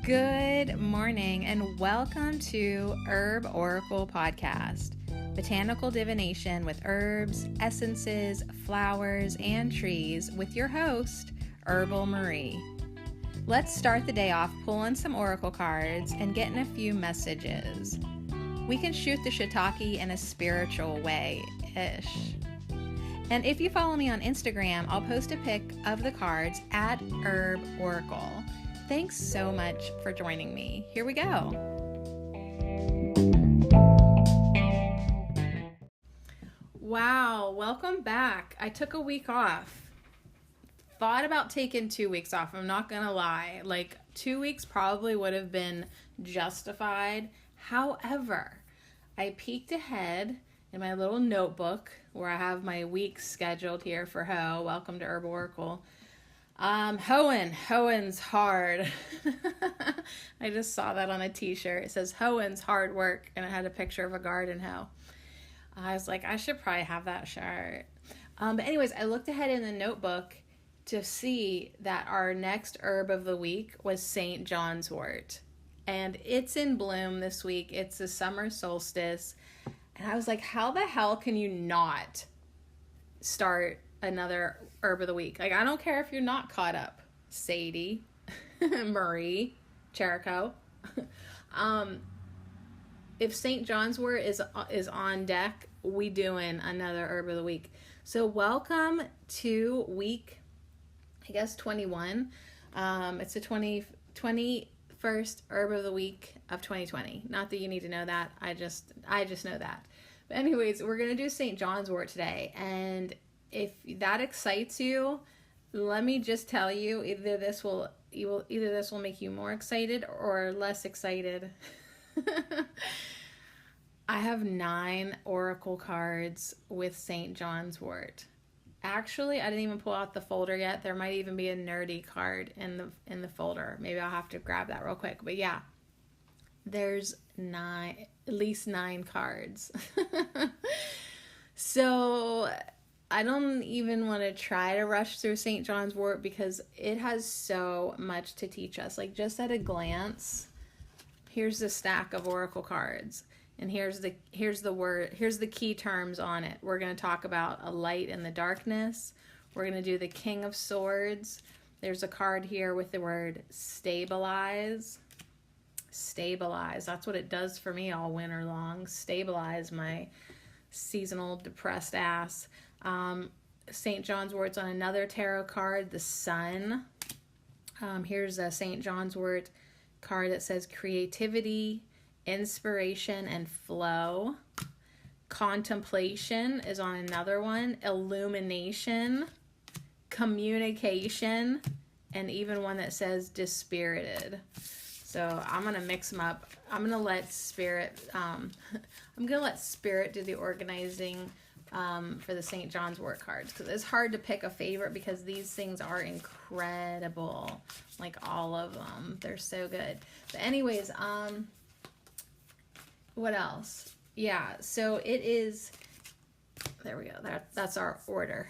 Good morning and welcome to Herb Oracle Podcast, botanical divination with herbs, essences, flowers, and trees with your host, Herbal Marie. Let's start the day off pulling some oracle cards and getting a few messages. We can shoot the shiitake in a spiritual way-ish. And if you follow me on Instagram, I'll post a pic of the cards at Herb Oracle. Thanks so much for joining me. Here we go. Wow, welcome back. I took a week off. Thought about taking 2 weeks off. I'm not gonna lie. 2 weeks probably would have been justified. However, I peeked ahead in my little notebook where I have my weeks scheduled here for Ho. Welcome to Herb Oracle. Hoeing's hard. I just saw that on a t-shirt. It says Hoeing's hard work, and it had a picture of a garden hoe. I was like, I should probably have that shirt. But anyways, I looked ahead in the notebook to see that our next herb of the week was St. John's wort. And it's in bloom this week. It's the summer solstice. And I was like, how the hell can you not start another herb of the week? I don't care if you're not caught up, Sadie, Marie, Cherico. If St. John's wort is on deck, we doing another herb of the week. So welcome to week, I guess 21. It's the 21st herb of the week of 2020. Not that you need to know that. I just know that. But anyways, we're gonna do St. John's wort today, and if that excites you, let me just tell you, either this will make you more excited or less excited. I have 9 oracle cards with St. John's wort. Actually, I didn't even pull out the folder yet. There might even be a nerdy card in the folder. Maybe I'll have to grab that real quick. But yeah, there's at least 9 cards. So I don't even want to try to rush through St. John's wort because it has so much to teach us. Just at a glance, here's the stack of oracle cards, and here's the key terms on it. We're going to talk about a light in the darkness. We're going to do the King of Swords. There's a card here with the word stabilize. Stabilize. That's what it does for me all winter long. Stabilize my seasonal depressed ass. St. John's wort's on another tarot card, the Sun. Here's a St. John's wort card that says creativity, inspiration, and flow. Contemplation is on another one. Illumination, communication, and even one that says dispirited. So I'm gonna mix them up. I'm gonna let Spirit do the organizing for the St. John's wort cards, because it's hard to pick a favorite because these things are incredible. All of them, they're so good. But anyways, what else? Yeah, so it is. There we go. That's our order.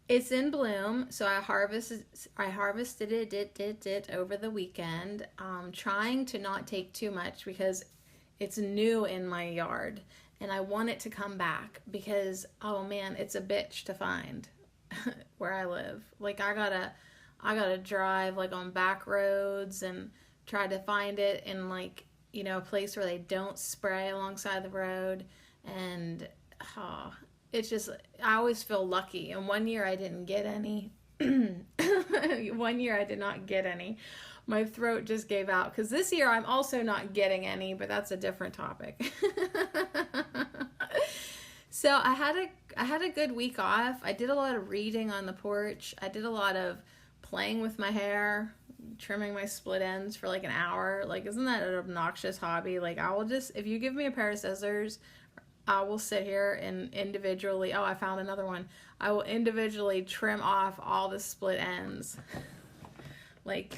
It's in bloom, so I harvested it over the weekend. Trying to not take too much because it's new in my yard, and I want it to come back because, oh man, it's a bitch to find where I live. I gotta drive on back roads and try to find it in a place where they don't spray alongside the road, and it's just, I always feel lucky. And one year I didn't get any. One year I did not get any. My throat just gave out, because this year I'm also not getting any, but that's a different topic. So I had a good week off. I did a lot of reading on the porch. I did a lot of playing with my hair, trimming my split ends for an hour. Isn't that an obnoxious hobby? I will just, if you give me a pair of scissors, I will sit here and individually, I found another one. I will individually trim off all the split ends.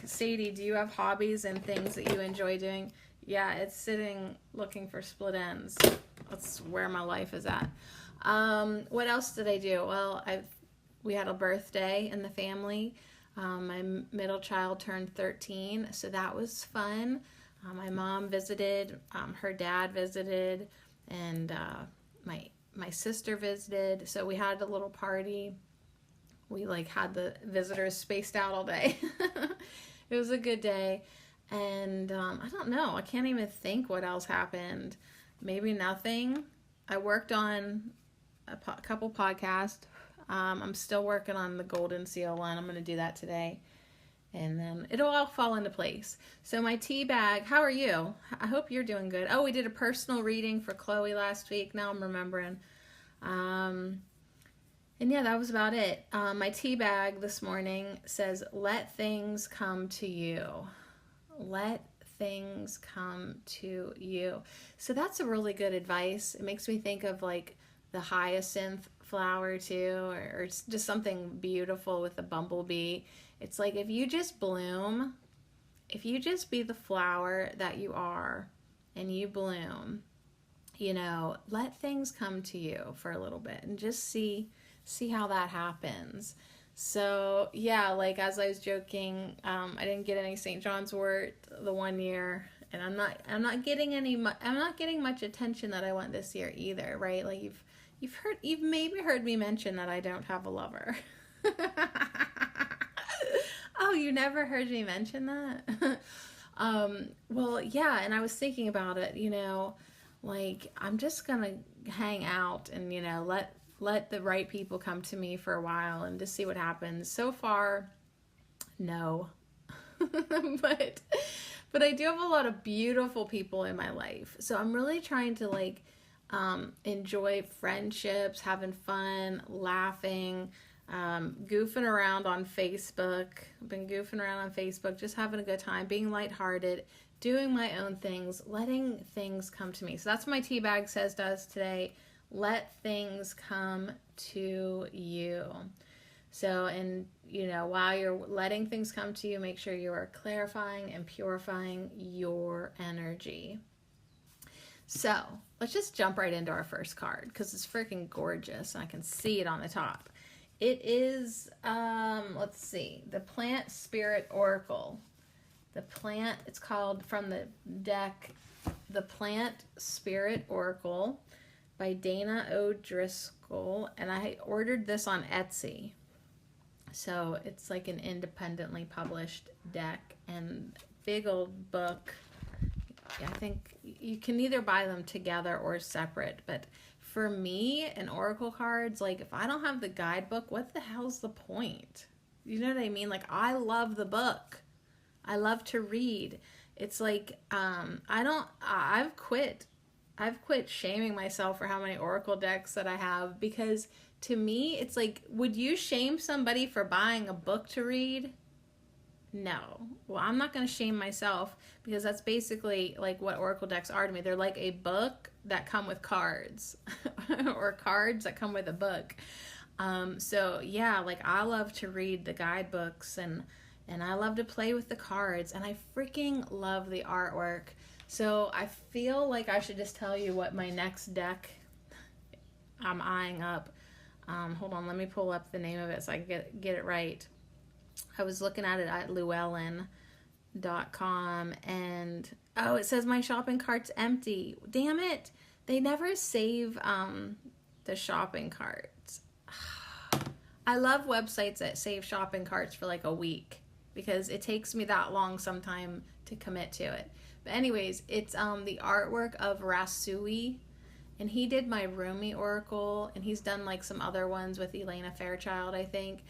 Sadie, do you have hobbies and things that you enjoy doing? Yeah, it's sitting looking for split ends. That's where my life is at. What else did I do? Well, we had a birthday in the family. My middle child turned 13, so that was fun. My mom visited, her dad visited, and my sister visited. So we had a little party. We like had the visitors spaced out all day. It was a good day. And I don't know. I can't even think what else happened. Maybe nothing. I worked on a couple podcasts. I'm still working on the Golden Seal one. I'm going to do that today. And then it'll all fall into place. So my tea bag, how are you? I hope you're doing good. Oh, we did a personal reading for Chloe last week. Now I'm remembering. And yeah, that was about it. My tea bag this morning says, let things come to you. Let things come to you. So that's a really good advice. It makes me think of like the hyacinth flower too, or it's just something beautiful with the bumblebee. It's like if you just bloom, if you just be the flower that you are and you bloom, you know, let things come to you for a little bit and just see how that happens. So yeah, like as I was joking, I didn't get any St. John's wort the one year, and I'm not getting much attention that I want this year either, right? Like you've maybe heard me mention that I don't have a lover. Oh, you never heard me mention that? Well, yeah, and I was thinking about it, you know, like I'm just gonna hang out and, you know, let the right people come to me for a while and just see what happens. So far, no. but I do have a lot of beautiful people in my life. So I'm really trying to like enjoy friendships, having fun, laughing, goofing around on Facebook. I've been goofing around on Facebook, just having a good time, being lighthearted, doing my own things, letting things come to me. So that's what my tea bag says to us today. Let things come to you. So, and you know, while you're letting things come to you, make sure you are clarifying and purifying your energy. So let's just jump right into our first card because it's freaking gorgeous and I can see it on the top. It is, let's see, the Plant Spirit Oracle. It's called from the deck, the Plant Spirit Oracle by Dana O'Driscoll, and I ordered this on Etsy. So it's like an independently published deck and big old book. I think you can either buy them together or separate, but for me and oracle cards, like if I don't have the guidebook, what the hell's the point? You know what I mean? Like I love the book. I love to read. It's like I've quit shaming myself for how many oracle decks that I have, because to me it's like, would you shame somebody for buying a book to read? No. Well, I'm not going to shame myself because that's basically like what oracle decks are to me. They're like a book that come with cards or cards that come with a book. So yeah, like I love to read the guidebooks and I love to play with the cards, and I freaking love the artwork. So I feel like I should just tell you what my next deck I'm eyeing up. Hold on, let me pull up the name of it so I can get it right. I was looking at it at Llewellyn.com, and oh, it says my shopping cart's empty. Damn it. They never save the shopping carts. I love websites that save shopping carts for like a week because it takes me that long sometime to commit to it. But anyways, it's the artwork of Rasui, and he did my Rumi Oracle, and he's done like some other ones with Elena Fairchild, I think.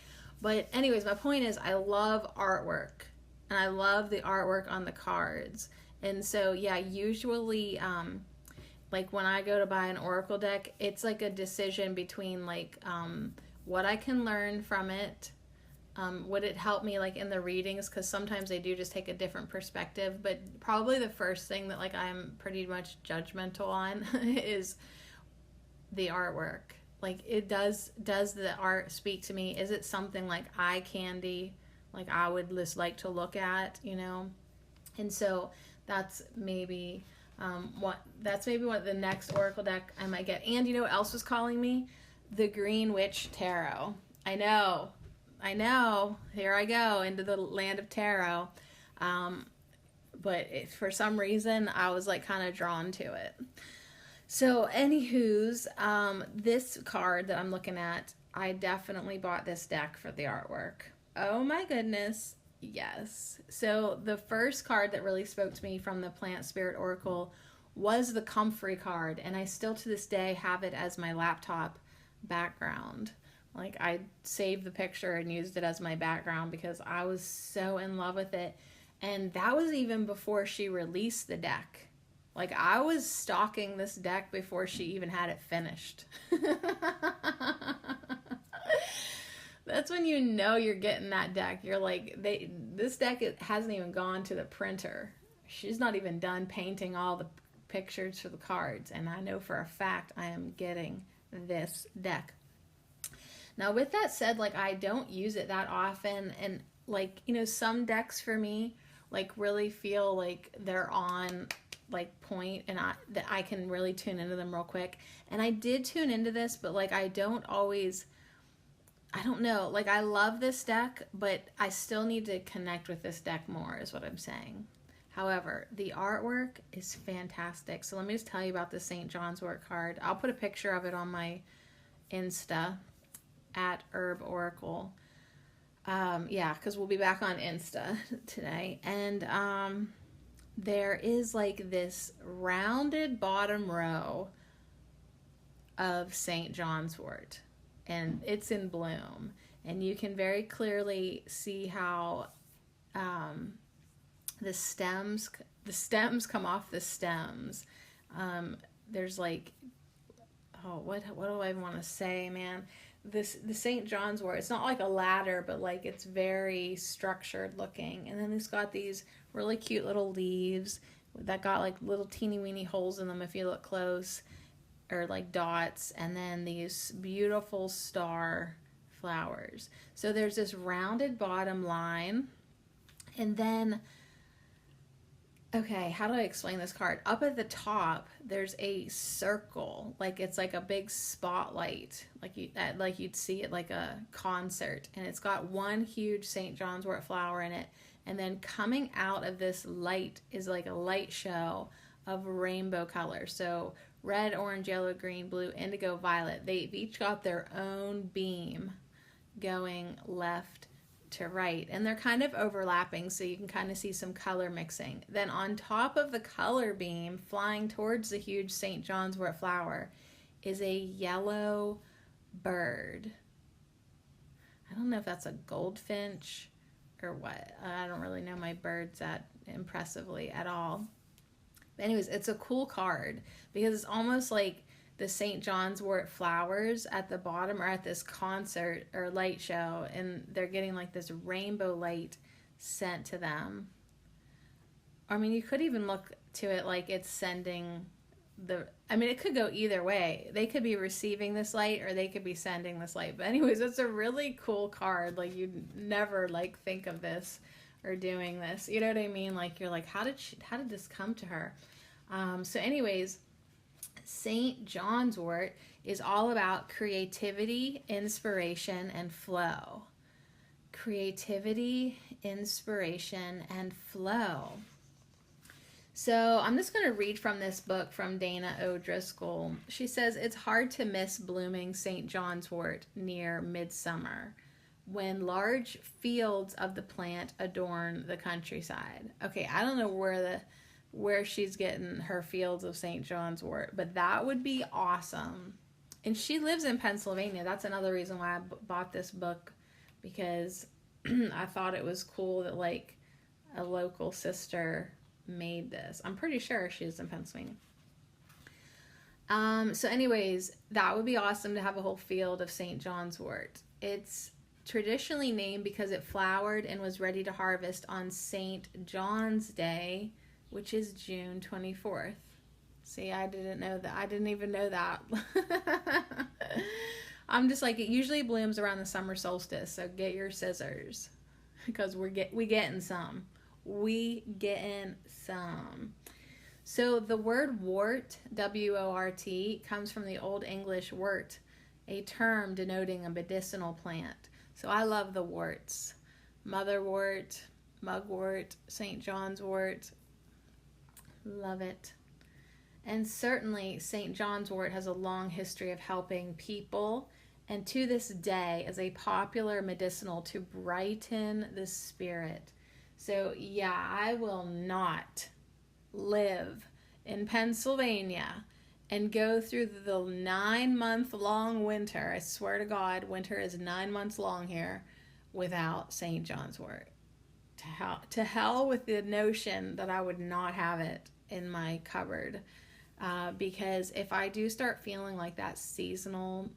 But anyways, my point is I love artwork, and I love the artwork on the cards. And so, yeah, usually, like when I go to buy an oracle deck, it's like a decision between like what I can learn from it. Would it help me like in the readings? Because sometimes they do just take a different perspective. But probably the first thing that like I'm pretty much judgmental on is the artwork. Like, does the art speak to me? Is it something like eye candy, like I would just like to look at, you know? And so that's maybe what the next oracle deck I might get. And you know what else was calling me? The Green Witch Tarot. I know, I know. Here I go into the land of tarot. But for some reason, I was like kind of drawn to it. So, anywho's, this card that I'm looking at, I definitely bought this deck for the artwork. Oh my goodness. Yes. So, the first card that really spoke to me from the Plant Spirit Oracle was the Comfrey card. And I still to this day have it as my laptop background. Like, I saved the picture and used it as my background because I was so in love with it. And that was even before she released the deck. Like, I was stalking this deck before she even had it finished. That's when you know you're getting that deck. You're like, this deck hasn't even gone to the printer. She's not even done painting all the pictures for the cards. And I know for a fact I am getting this deck. Now, with that said, like, I don't use it that often. And, like, you know, some decks for me, like, really feel like they're on, like, point, and that I can really tune into them real quick. And I did tune into this, but, like, I don't always, I don't know. Like, I love this deck, but I still need to connect with this deck more, is what I'm saying. However, the artwork is fantastic. So let me just tell you about the St. John's Wort card. I'll put a picture of it on my Insta at Herb Oracle. Yeah, because we'll be back on Insta today. And there is like this rounded bottom row of St. John's Wort, and it's in bloom. And you can very clearly see how the stems come off the stems. There's like, what do I want to say, man? The St. John's Wort, it's not like a ladder, but like it's very structured looking. And then it's got these really cute little leaves that got like little teeny weeny holes in them if you look close, or like dots, and then these beautiful star flowers. So there's this rounded bottom line, and then, okay, how do I explain this card? Up at the top, there's a circle, like it's like a big spotlight, like you'd see at like a concert, and it's got one huge St. John's Wort flower in it, and then coming out of this light is like a light show of rainbow colors. So red, orange, yellow, green, blue, indigo, violet. They've each got their own beam going left to right, and they're kind of overlapping, so you can kind of see some color mixing. Then on top of the color beam, flying towards the huge St. John's Wort flower, is a yellow bird. I don't know if that's a goldfinch or what. I don't really know my birds that impressively at all. But anyways, it's a cool card because it's almost like the St. John's Wort flowers at the bottom are at this concert or light show, and they're getting like this rainbow light sent to them. I mean, you could even look to it like it's sending it could go either way. They could be receiving this light, or they could be sending this light. But anyways, it's a really cool card. Like, you'd never like think of this or doing this. You know what I mean? Like, you're like, how did this come to her? So anyways, St. John's Wort is all about creativity, inspiration, and flow. Creativity, inspiration, and flow. So I'm just going to read from this book from Dana O'Driscoll. She says, it's hard to miss blooming St. John's Wort near midsummer, when large fields of the plant adorn the countryside. Okay, I don't know where she's getting her fields of St. John's Wort, but that would be awesome. And she lives in Pennsylvania. That's another reason why I bought this book, because I thought it was cool that like a local sister made this. I'm pretty sure she's in Pennsylvania. So anyways, that would be awesome to have a whole field of St. John's Wort. It's traditionally named because it flowered and was ready to harvest on St. John's Day, which is June 24th. See, I didn't know that. I didn't even know that. I'm just like, it usually blooms around the summer solstice, so get your scissors, because we getting some. We getting some. So the word wort, W-O-R-T, comes from the Old English wort, a term denoting a medicinal plant. So I love the worts. Motherwort, mugwort, St. John's wort. Love it. And certainly St. John's wort has a long history of helping people, and to this day is a popular medicinal to brighten the spirit. So yeah, I will not live in Pennsylvania and go through the 9-month-long winter. I swear to God, winter is 9 months long here without St. John's wort. To hell with the notion that I would not have it in my cupboard. Because if I do start feeling like that seasonal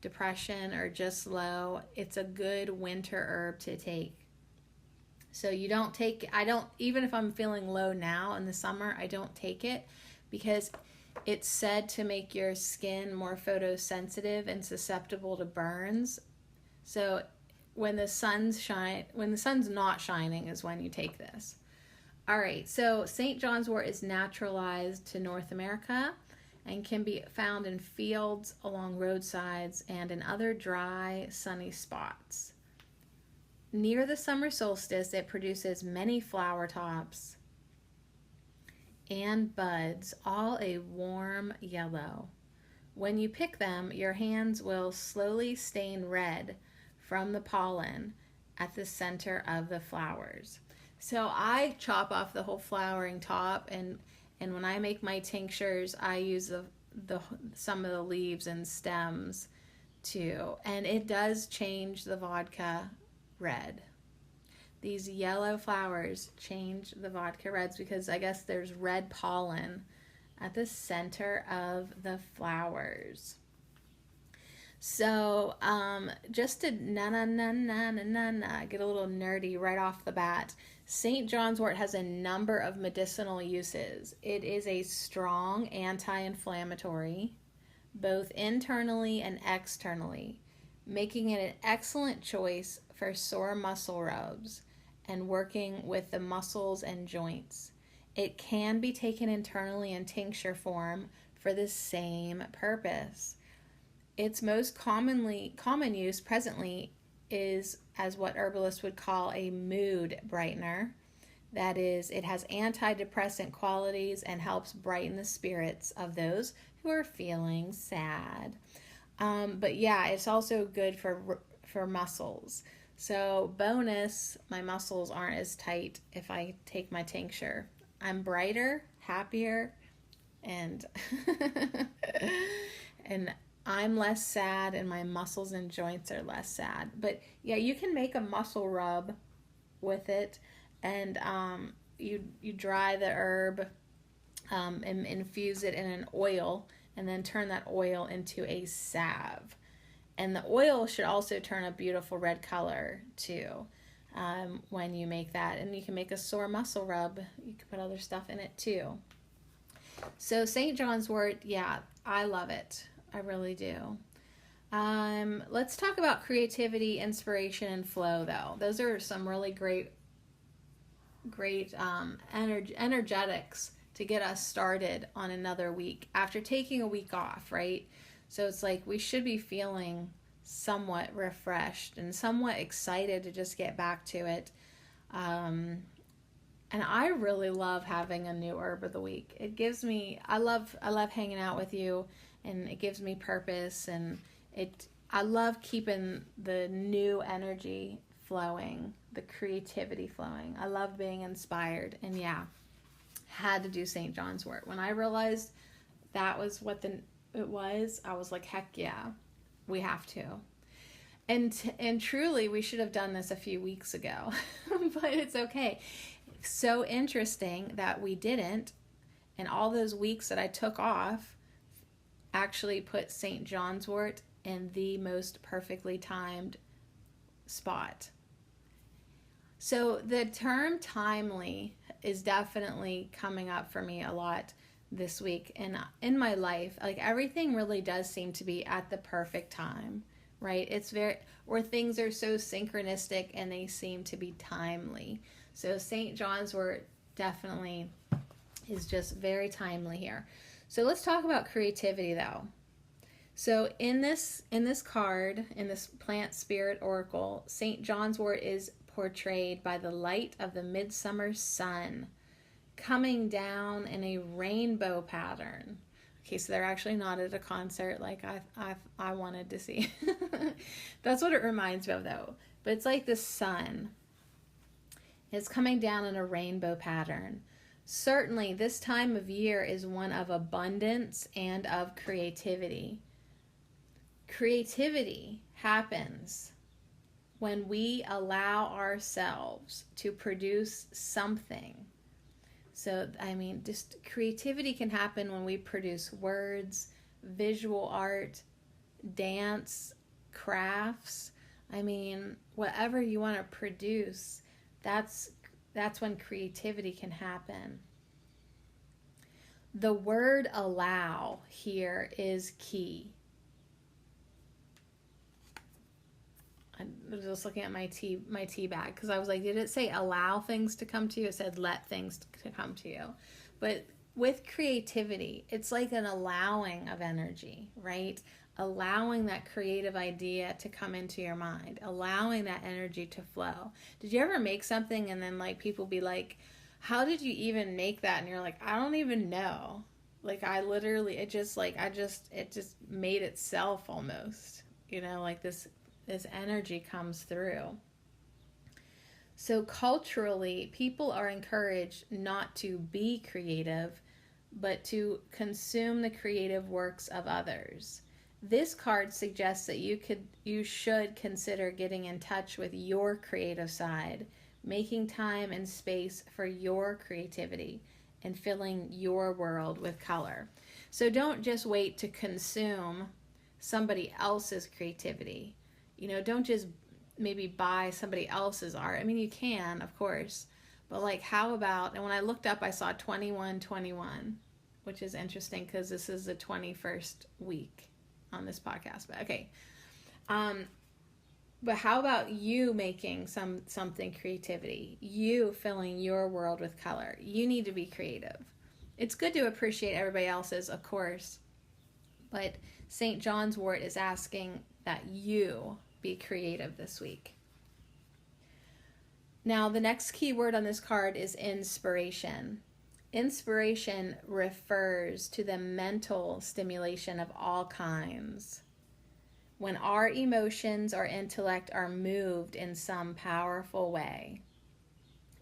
depression or just low, it's a good winter herb to take. So you don't take, even if I'm feeling low now in the summer, I don't take it because it's said to make your skin more photosensitive and susceptible to burns. So when the sun's not shining is when you take this. All right, so St. John's wort is naturalized to North America and can be found in fields, along roadsides, and in other dry, sunny spots. Near the summer solstice, it produces many flower tops and buds, all a warm yellow. When you pick them, your hands will slowly stain red from the pollen at the center of the flowers. So I chop off the whole flowering top, and when I make my tinctures, I use some of the leaves and stems too, and it does change the vodka red. These yellow flowers change the vodka reds because I guess there's red pollen at the center of the flowers. So just to get a little nerdy right off the bat, St. John's wort has a number of medicinal uses. It is a strong anti-inflammatory, both internally and externally, making it an excellent choice for sore muscle rubs and working with the muscles and joints. It can be taken internally in tincture form for the same purpose. Its most common use presently is as what herbalists would call a mood brightener. That is, it has antidepressant qualities and helps brighten the spirits of those who are feeling sad. But yeah, it's also good for muscles. So bonus, my muscles aren't as tight if I take my tincture. I'm brighter, happier, and and I'm less sad, and my muscles and joints are less sad. But yeah, you can make a muscle rub with it, and you dry the herb and infuse it in an oil, and then turn that oil into a salve. And the oil should also turn a beautiful red color too when you make that. And you can make a sore muscle rub. You can put other stuff in it too. So St. John's wort, yeah, I love it. I really do. Let's talk about creativity, inspiration, and flow, though. Those are some really great energetics to get us started on another week after taking a week off, right? So it's like we should be feeling somewhat refreshed and somewhat excited to just get back to it. And I really love having a new herb of the week. It gives me, I love hanging out with you, and it gives me purpose, and I love keeping the new energy flowing, the creativity flowing. I love being inspired, and yeah, had to do St. John's wort. When I realized that was what it was, I was like, heck yeah, we have to. And truly, we should have done this a few weeks ago, but it's okay. So interesting that we didn't, and all those weeks that I took off actually put St. John's wort in the most perfectly timed spot. So the term timely is definitely coming up for me a lot this week, and in my life, like everything really does seem to be at the perfect time, right? It's where things are so synchronistic and they seem to be timely. So St. John's wort definitely is just very timely here. So let's talk about creativity, though. So in this card, in this plant spirit oracle, St. John's wort is portrayed by the light of the midsummer sun coming down in a rainbow pattern. Okay, so they're actually not at a concert like I wanted to see. That's what it reminds me of, though. But it's like the sun. It's coming down in a rainbow pattern. Certainly, this time of year is one of abundance and of creativity. Creativity happens when we allow ourselves to produce something. So, I mean, just creativity can happen when we produce words, visual art, dance, crafts. I mean, whatever you want to produce, that's when creativity can happen. The word allow here is key. I'm just looking at my tea bag because I was like, did it say allow things to come to you? It said let things to come to you. But with creativity, it's like an allowing of energy, right? Allowing that creative idea to come into your mind, allowing that energy to flow. Did you ever make something and then like people be like, how did you even make that? And you're like, I don't even know. Like I literally, it just made itself almost, you know, like this energy comes through. So culturally, people are encouraged not to be creative, but to consume the creative works of others. This card suggests that you should consider getting in touch with your creative side, making time and space for your creativity, and filling your world with color. So don't just wait to consume somebody else's creativity. You know, don't just maybe buy somebody else's art. I mean, you can, of course, but like how about, and when I looked up, I saw 2121, which is interesting because this is the 21st week on this podcast. But okay. But how about you making something creativity? You filling your world with color. You need to be creative. It's good to appreciate everybody else's, of course, but St. John's wort is asking that you be creative this week. Now, the next key word on this card is inspiration. Inspiration refers to the mental stimulation of all kinds. When our emotions or intellect are moved in some powerful way.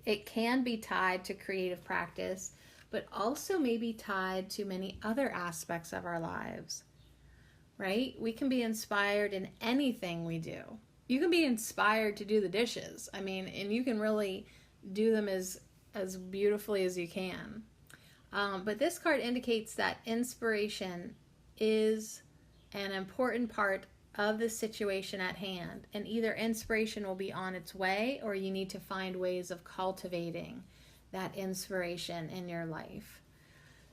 It can be tied to creative practice, but also may be tied to many other aspects of our lives. Right? We can be inspired in anything we do. You can be inspired to do the dishes. I mean, and you can really do them as beautifully as you can. But this card indicates that inspiration is an important part of the situation at hand. And either inspiration will be on its way or you need to find ways of cultivating that inspiration in your life.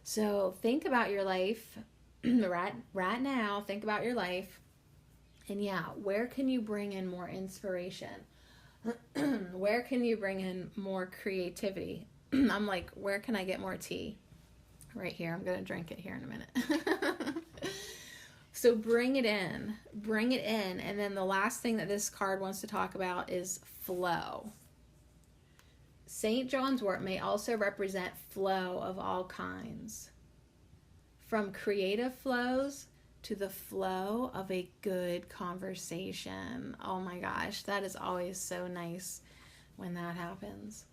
So think about your life. Right now, think about your life, and yeah, where can you bring in more inspiration? Where can you bring in more creativity? I'm like, where can I get more tea? Right here. I'm going to drink it here in a minute. So bring it in, and then the last thing that this card wants to talk about is flow. St. John's wort may also represent flow of all kinds. From creative flows to the flow of a good conversation. Oh my gosh, that is always so nice when that happens.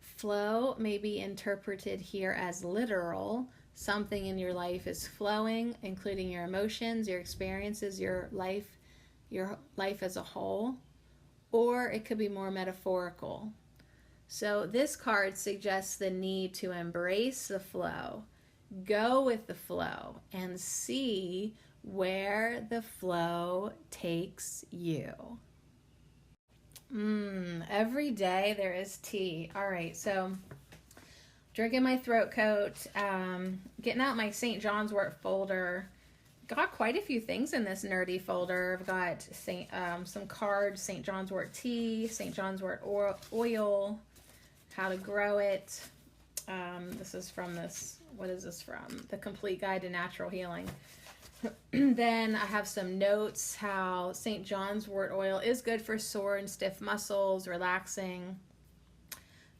Flow may be interpreted here as literal. Something in your life is flowing, including your emotions, your experiences, your life as a whole. Or it could be more metaphorical. So this card suggests the need to embrace the flow. Go with the flow and see where the flow takes you. Every day there is tea. All right, so drinking my throat coat, getting out my St. John's wort folder. Got quite a few things in this nerdy folder. I've got some cards, St. John's wort tea, St. John's wort oil, how to grow it. This is from what is this from? The Complete Guide to Natural Healing. Then I have some notes how St. John's wort oil is good for sore and stiff muscles, relaxing,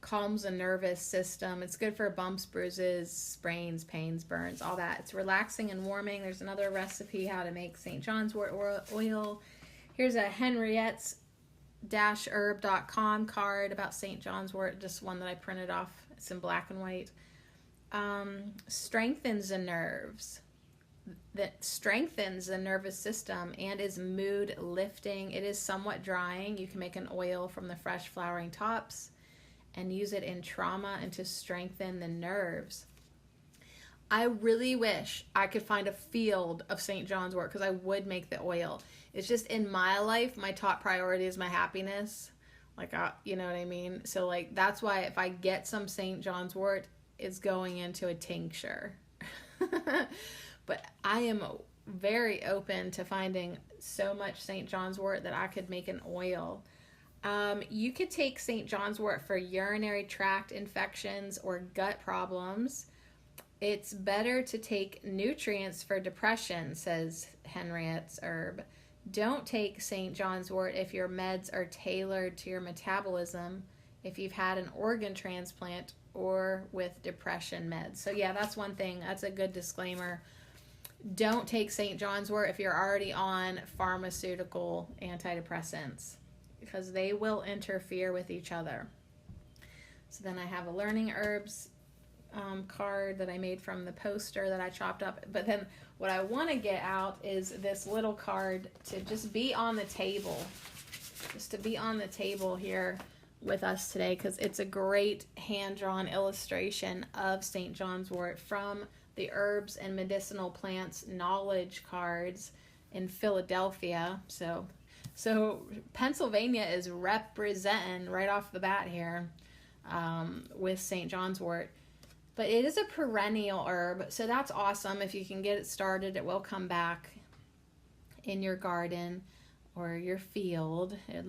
calms the nervous system. It's good for bumps, bruises, sprains, pains, burns, all that. It's relaxing and warming. There's another recipe how to make St. John's wort oil. Here's a Henriette's-herb.com card about St. John's wort, just one that I printed off. It's in black and white. Strengthens the nerves. That strengthens the nervous system and is mood lifting. It is somewhat drying. You can make an oil from the fresh flowering tops and use it in trauma and to strengthen the nerves. I really wish I could find a field of St. John's wort because I would make the oil. It's just in my life, my top priority is my happiness. Like, you know what I mean? So like, that's why if I get some St. John's wort, it's going into a tincture. But I am very open to finding so much St. John's wort that I could make an oil. You could take St. John's wort for urinary tract infections or gut problems. It's better to take nutrients for depression, says Henriette's herb. Don't take St. John's wort if your meds are tailored to your metabolism, if you've had an organ transplant, or with depression meds. So yeah, that's one thing. That's a good disclaimer. Don't take St. John's wort if you're already on pharmaceutical antidepressants because they will interfere with each other. So then I have a learning herbs card that I made from the poster that I chopped up. But then what I want to get out is this little card to just be on the table. Just to be on the table here with us today because it's a great hand-drawn illustration of St. John's wort from the Herbs and Medicinal Plants Knowledge Cards in Philadelphia. So Pennsylvania is representing right off the bat here with St. John's wort. But it is a perennial herb, so that's awesome. If you can get it started, it will come back in your garden or your field. It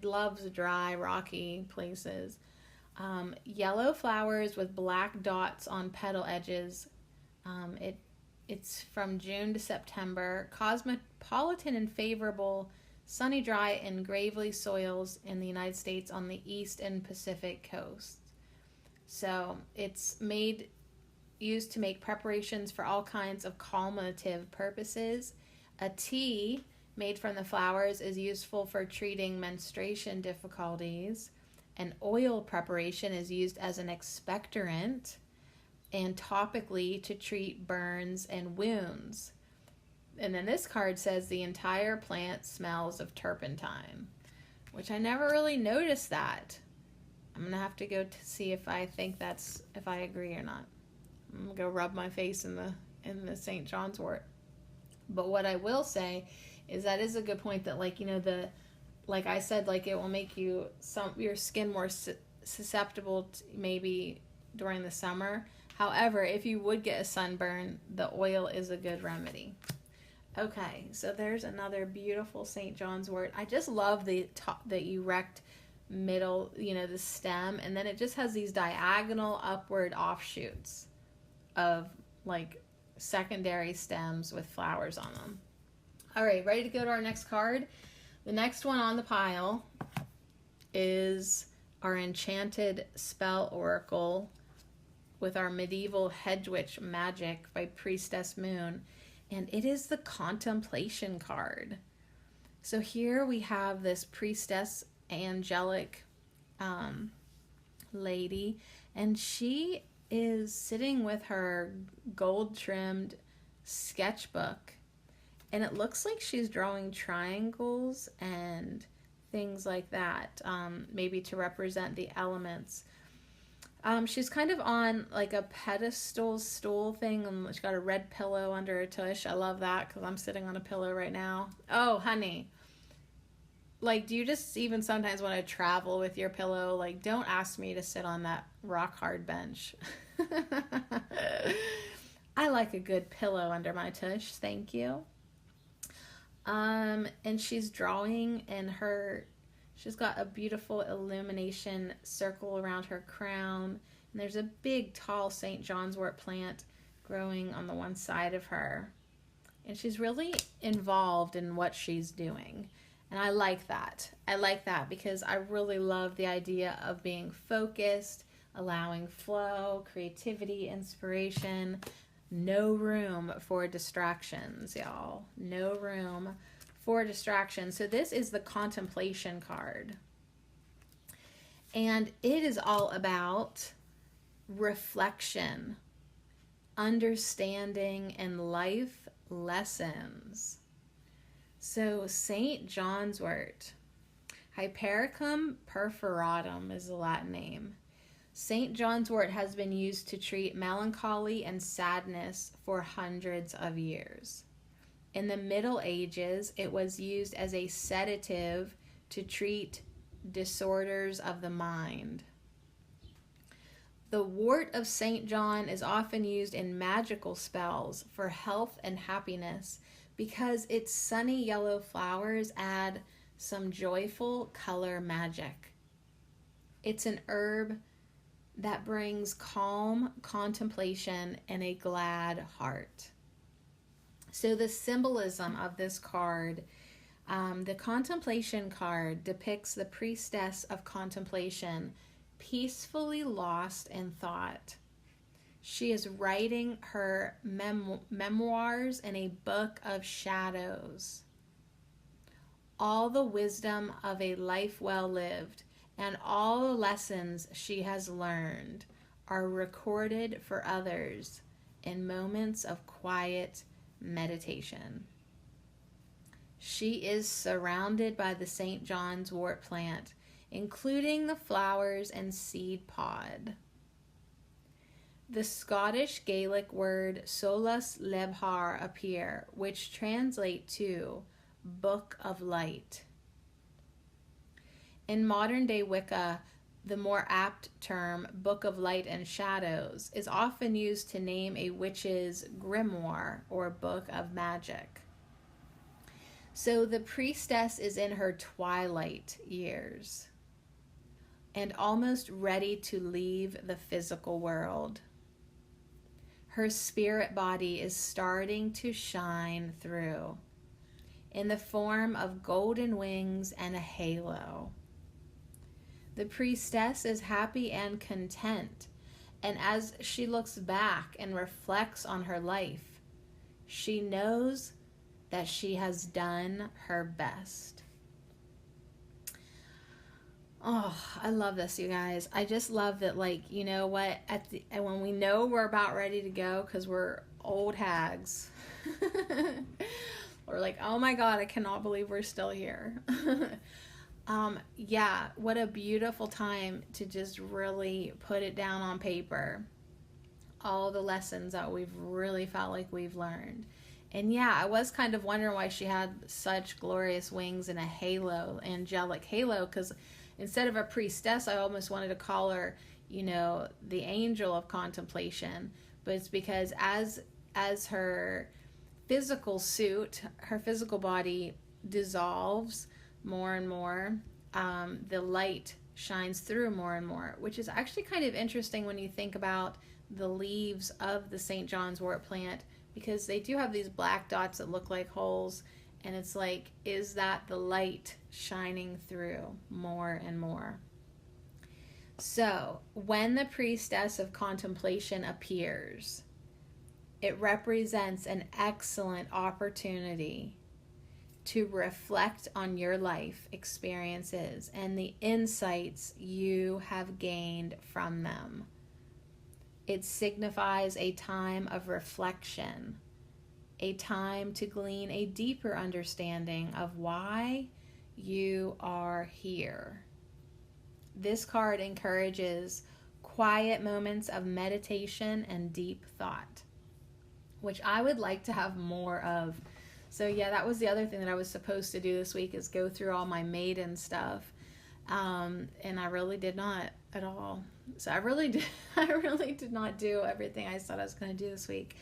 loves dry, rocky places. Yellow flowers with black dots on petal edges. It's from June to September. Cosmopolitan and favorable, sunny, dry, and gravelly soils in the United States on the East and Pacific coasts. So it's used to make preparations for all kinds of calmative purposes. A tea made from the flowers is useful for treating menstruation difficulties. An oil preparation is used as an expectorant and topically to treat burns and wounds. And then this card says the entire plant smells of turpentine, which I never really noticed that. I'm going to have to go to see if I agree or not. I'm going to go rub my face in the St. John's wort. But what I will say is that is a good point that like I said, like it will make your skin more susceptible to maybe during the summer. However, if you would get a sunburn, the oil is a good remedy. Okay, so there's another beautiful St. John's wort. I just love the erect middle, the stem, and then it just has these diagonal upward offshoots of like secondary stems with flowers on them. All right, ready to go to our next card? The next one on the pile is our Enchanted Spell Oracle with our Medieval Hedge Witch Magic by Priestess Moon. And it is the Contemplation card. So here we have this priestess, angelic lady, and she is sitting with her gold-trimmed sketchbook. And it looks like she's drawing triangles and things like that, maybe to represent the elements. She's kind of on like a pedestal stool thing, and she's got a red pillow under her tush. I love that because I'm sitting on a pillow right now. Oh, honey. Like, do you just even sometimes want to travel with your pillow? Like, don't ask me to sit on that rock hard bench. I like a good pillow under my tush. Thank you. And she's drawing, and she's got a beautiful illumination circle around her crown. And there's a big, tall St. John's wort plant growing on the one side of her. and she's really involved in what she's doing. And I like that. I like that because I really love the idea of being focused, allowing flow, creativity, inspiration. No room for distractions, y'all. No room for distractions. So this is the contemplation card. And it is all about reflection, understanding, and life lessons. So St. John's wort, Hypericum perforatum is the Latin name. St. John's wort has been used to treat melancholy and sadness for hundreds of years. In the Middle Ages, it was used as a sedative to treat disorders of the mind. The wort of St. John is often used in magical spells for health and happiness because its sunny yellow flowers add some joyful color magic. It's an herb that brings calm contemplation and a glad heart. So the symbolism of this card, the contemplation card depicts the priestess of contemplation, peacefully lost in thought. She is writing her memoirs in a book of shadows. All the wisdom of a life well lived and all the lessons she has learned are recorded for others in moments of quiet meditation. She is surrounded by the St. John's wort plant, including the flowers and seed pod. The Scottish Gaelic word solas lebhar appear, which translate to Book of Light. In modern day Wicca, the more apt term Book of Light and Shadows is often used to name a witch's grimoire or book of magic. So the priestess is in her twilight years and almost ready to leave the physical world. Her spirit body is starting to shine through in the form of golden wings and a halo. The priestess is happy and content, and as she looks back and reflects on her life, she knows that she has done her best. Oh, I love this, you guys. I just love that, like, you know what, and when we know we're about ready to go because we're old hags, we're like, oh my God, I cannot believe we're still here. Yeah, what a beautiful time to just really put it down on paper. All the lessons that we've really felt like we've learned. And yeah, I was kind of wondering why she had such glorious wings and a halo, angelic halo, because instead of a priestess, I almost wanted to call her, you know, the angel of contemplation. But it's because as her physical suit, her physical body dissolves more and more, the light shines through more and more, which is actually kind of interesting when you think about the leaves of the St. John's wort plant, because they do have these black dots that look like holes, and it's like, is that the light shining through more and more? So when the priestess of contemplation appears, it represents an excellent opportunity to reflect on your life experiences and the insights you have gained from them. It signifies a time of reflection, a time to glean a deeper understanding of why you are here. This card encourages quiet moments of meditation and deep thought, which I would like to have more of. So yeah, that was the other thing that I was supposed to do this week, is go through all my maiden stuff. And I really did not at all. So I really did not do everything I said I was going to do this week.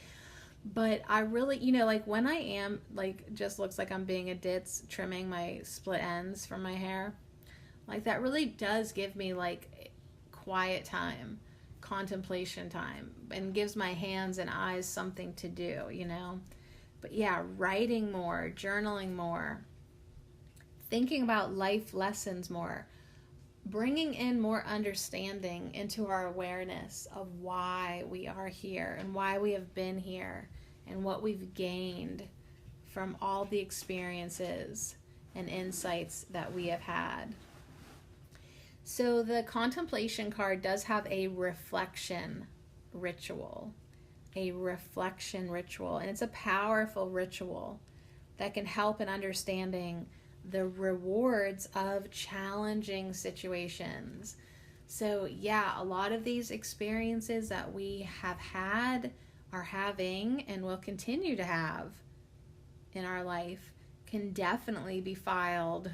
But I really, you know, like when I am, like, just looks like I'm being a ditz trimming my split ends from my hair, like that really does give me like quiet time, contemplation time, and gives my hands and eyes something to do, you know. But yeah, writing more, journaling more, thinking about life lessons more, bringing in more understanding into our awareness of why we are here and why we have been here and what we've gained from all the experiences and insights that we have had. So the contemplation card does have a reflection ritual. A reflection ritual. And it's a powerful ritual that can help in understanding the rewards of challenging situations. So yeah, a lot of these experiences that we have had, are having, and will continue to have in our life can definitely be filed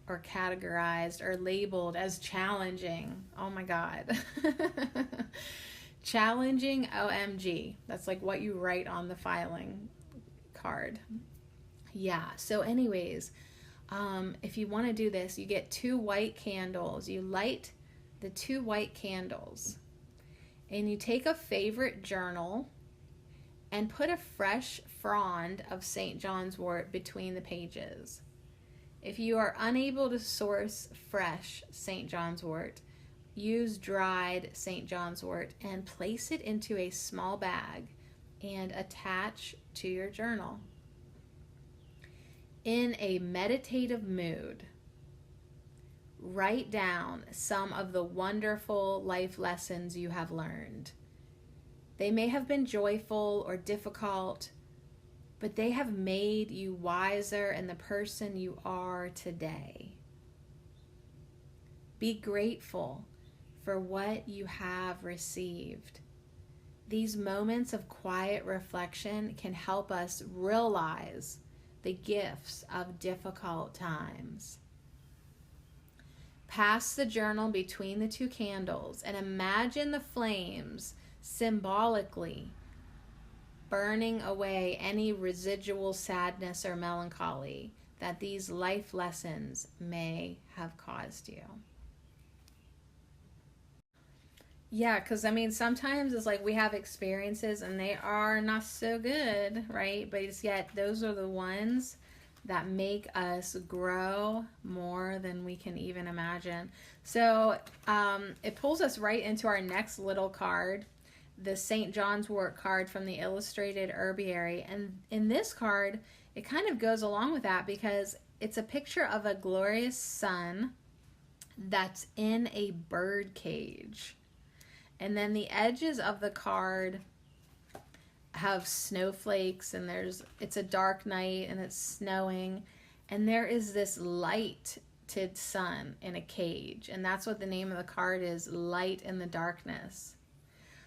or categorized or labeled as challenging. Oh my God. Challenging, OMG. That's like what you write on the filing card. Yeah, so anyways, if you want to do this, you get 2 white candles. You light the 2 white candles, and you take a favorite journal and put a fresh frond of St. John's wort between the pages. If you are unable to source fresh St. John's wort, use dried St. John's wort and place it into a small bag and attach to your journal. In a meditative mood, write down some of the wonderful life lessons you have learned. They may have been joyful or difficult, but they have made you wiser in the person you are today. Be grateful for what you have received. These moments of quiet reflection can help us realize the gifts of difficult times. Pass the journal between the 2 candles and imagine the flames symbolically burning away any residual sadness or melancholy that these life lessons may have caused you. Yeah, because I mean, sometimes it's like we have experiences and they are not so good, right? But it's yet those are the ones that make us grow more than we can even imagine. So it pulls us right into our next little card, the St. John's wort card from the Illustrated Herbiary. And in this card, it kind of goes along with that because it's a picture of a glorious sun that's in a bird cage. And then the edges of the card have snowflakes, and it's a dark night and it's snowing, and there is this lighted sun in a cage, and that's what the name of the card is, Light in the Darkness.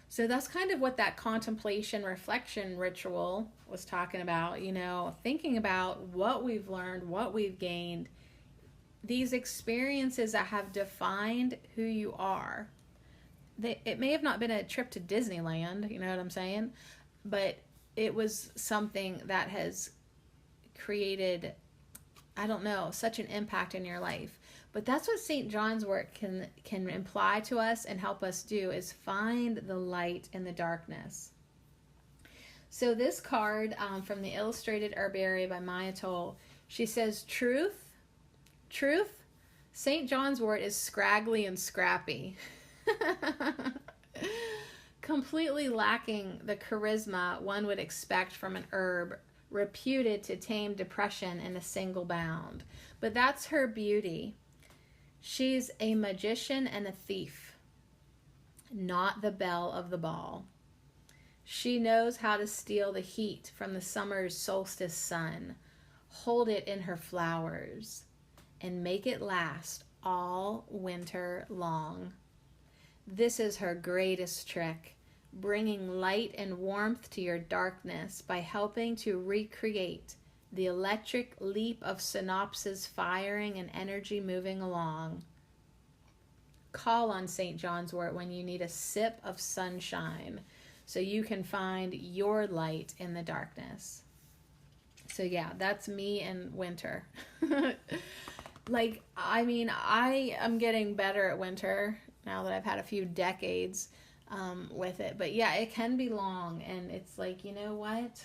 So that's kind of what that contemplation reflection ritual was talking about, you know, thinking about what we've learned, what we've gained, these experiences that have defined who you are. It may have not been a trip to Disneyland, you know what I'm saying? But it was something that has created, I don't know, such an impact in your life. But that's what St. John's wort can imply to us and help us do, is find the light in the darkness. So this card from the Illustrated Herbiary by Maya Toll, she says, truth, St. John's wort is scraggly and scrappy. Completely lacking the charisma one would expect from an herb reputed to tame depression in a single bound. But that's her beauty. She's a magician and a thief, not the belle of the ball. She knows how to steal the heat from the summer's solstice sun, hold it in her flowers, and make it last all winter long. This is her greatest trick, bringing light and warmth to your darkness by helping to recreate the electric leap of synapses firing and energy moving along. Call on St. John's wort when you need a sip of sunshine so you can find your light in the darkness. So yeah, that's me in winter. Like, I mean, I am getting better at winter now that I've had a few decades with it. But yeah, it can be long, and it's like, you know what?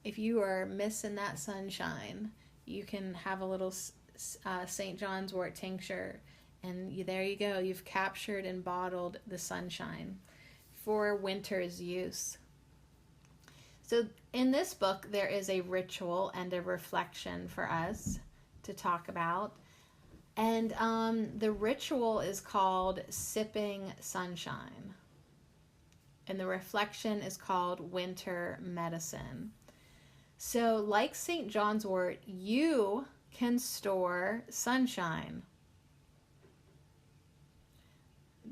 if you are missing that sunshine, you can have a little St. John's wort tincture, and there you go. You've captured and bottled the sunshine for winter's use. So in this book, there is a ritual and a reflection for us to talk about. And the ritual is called Sipping Sunshine. And the reflection is called Winter Medicine. So like St. John's wort, you can store sunshine.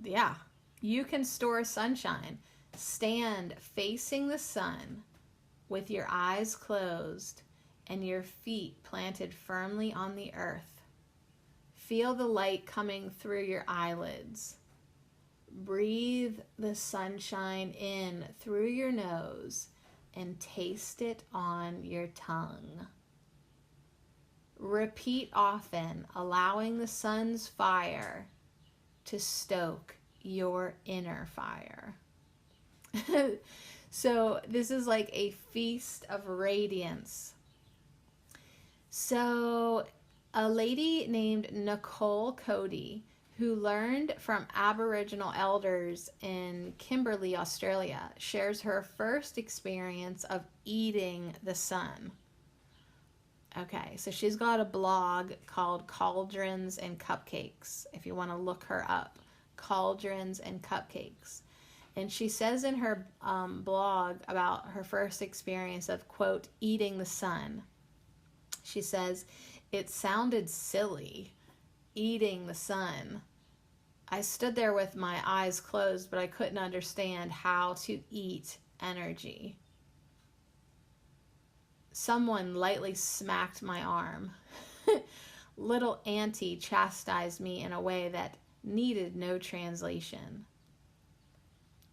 Yeah, you can store sunshine. Stand facing the sun with your eyes closed and your feet planted firmly on the earth. Feel the light coming through your eyelids. Breathe the sunshine in through your nose and taste it on your tongue. Repeat often, allowing the sun's fire to stoke your inner fire. So this is like a feast of radiance. So a lady named Nicole Cody, who learned from Aboriginal elders in Kimberley, Australia, shares her first experience of eating the sun. Okay, so she's got a blog called Cauldrons and Cupcakes, if you want to look her up. Cauldrons and Cupcakes. And she says in her blog about her first experience of, quote, eating the sun. She says, "It sounded silly, eating the sun. I stood there with my eyes closed, but I couldn't understand how to eat energy. Someone lightly smacked my arm. Little auntie chastised me in a way that needed no translation.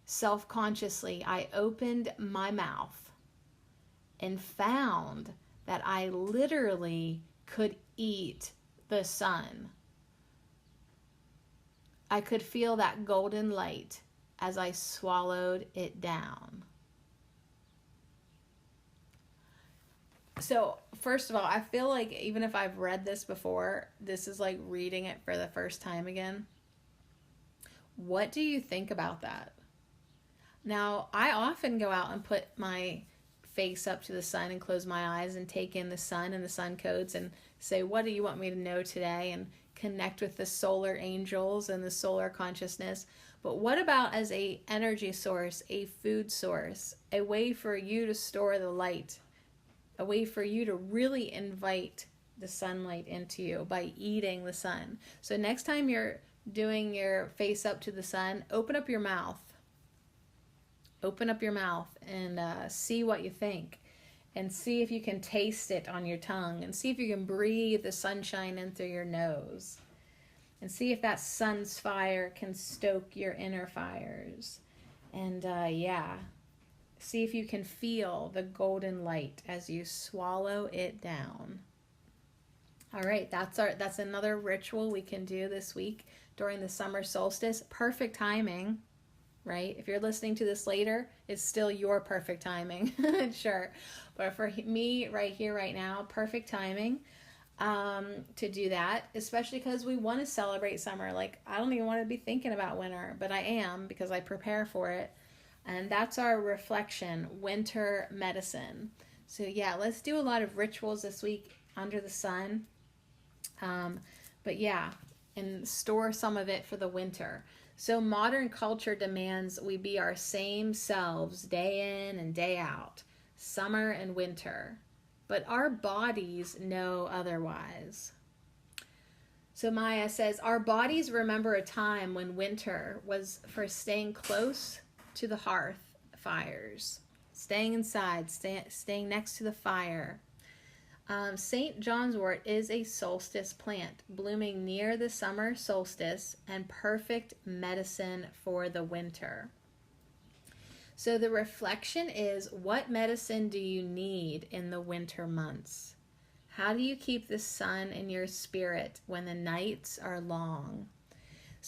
Self-consciously, I opened my mouth and found that I literally could eat the sun. I could feel that golden light as I swallowed it down." So, first of all, I feel like even if I've read this before, this is like reading it for the first time again. What do you think about that? Now, I often go out and put my face up to the sun and close my eyes and take in the sun and the sun codes and say, what do you want me to know today? And connect with the solar angels and the solar consciousness. But what about as a energy source, a food source, a way for you to store the light, a way for you to really invite the sunlight into you by eating the sun? So next time you're doing your face up to the sun, open up your mouth. Open up your mouth and see what you think. And see if you can taste it on your tongue. And see if you can breathe the sunshine in through your nose. And see if that sun's fire can stoke your inner fires. And see if you can feel the golden light as you swallow it down. All right, that's another ritual we can do this week during the summer solstice. Perfect timing, right? If you're listening to this later, it's still your perfect timing, sure. But for me, right here, right now, perfect timing to do that, especially because we want to celebrate summer. Like, I don't even want to be thinking about winter, but I am because I prepare for it. And that's our reflection, winter medicine. So yeah, let's do a lot of rituals this week under the sun. But yeah, and store some of it for the winter. So modern culture demands we be our same selves day in and day out, summer and winter. But our bodies know otherwise. So Maya says, our bodies remember a time when winter was for staying close to the hearth fires, staying inside, staying next to the fire. St. John's wort is a solstice plant, blooming near the summer solstice and perfect medicine for the winter. So the reflection is, what medicine do you need in the winter months? How do you keep the sun in your spirit when the nights are long?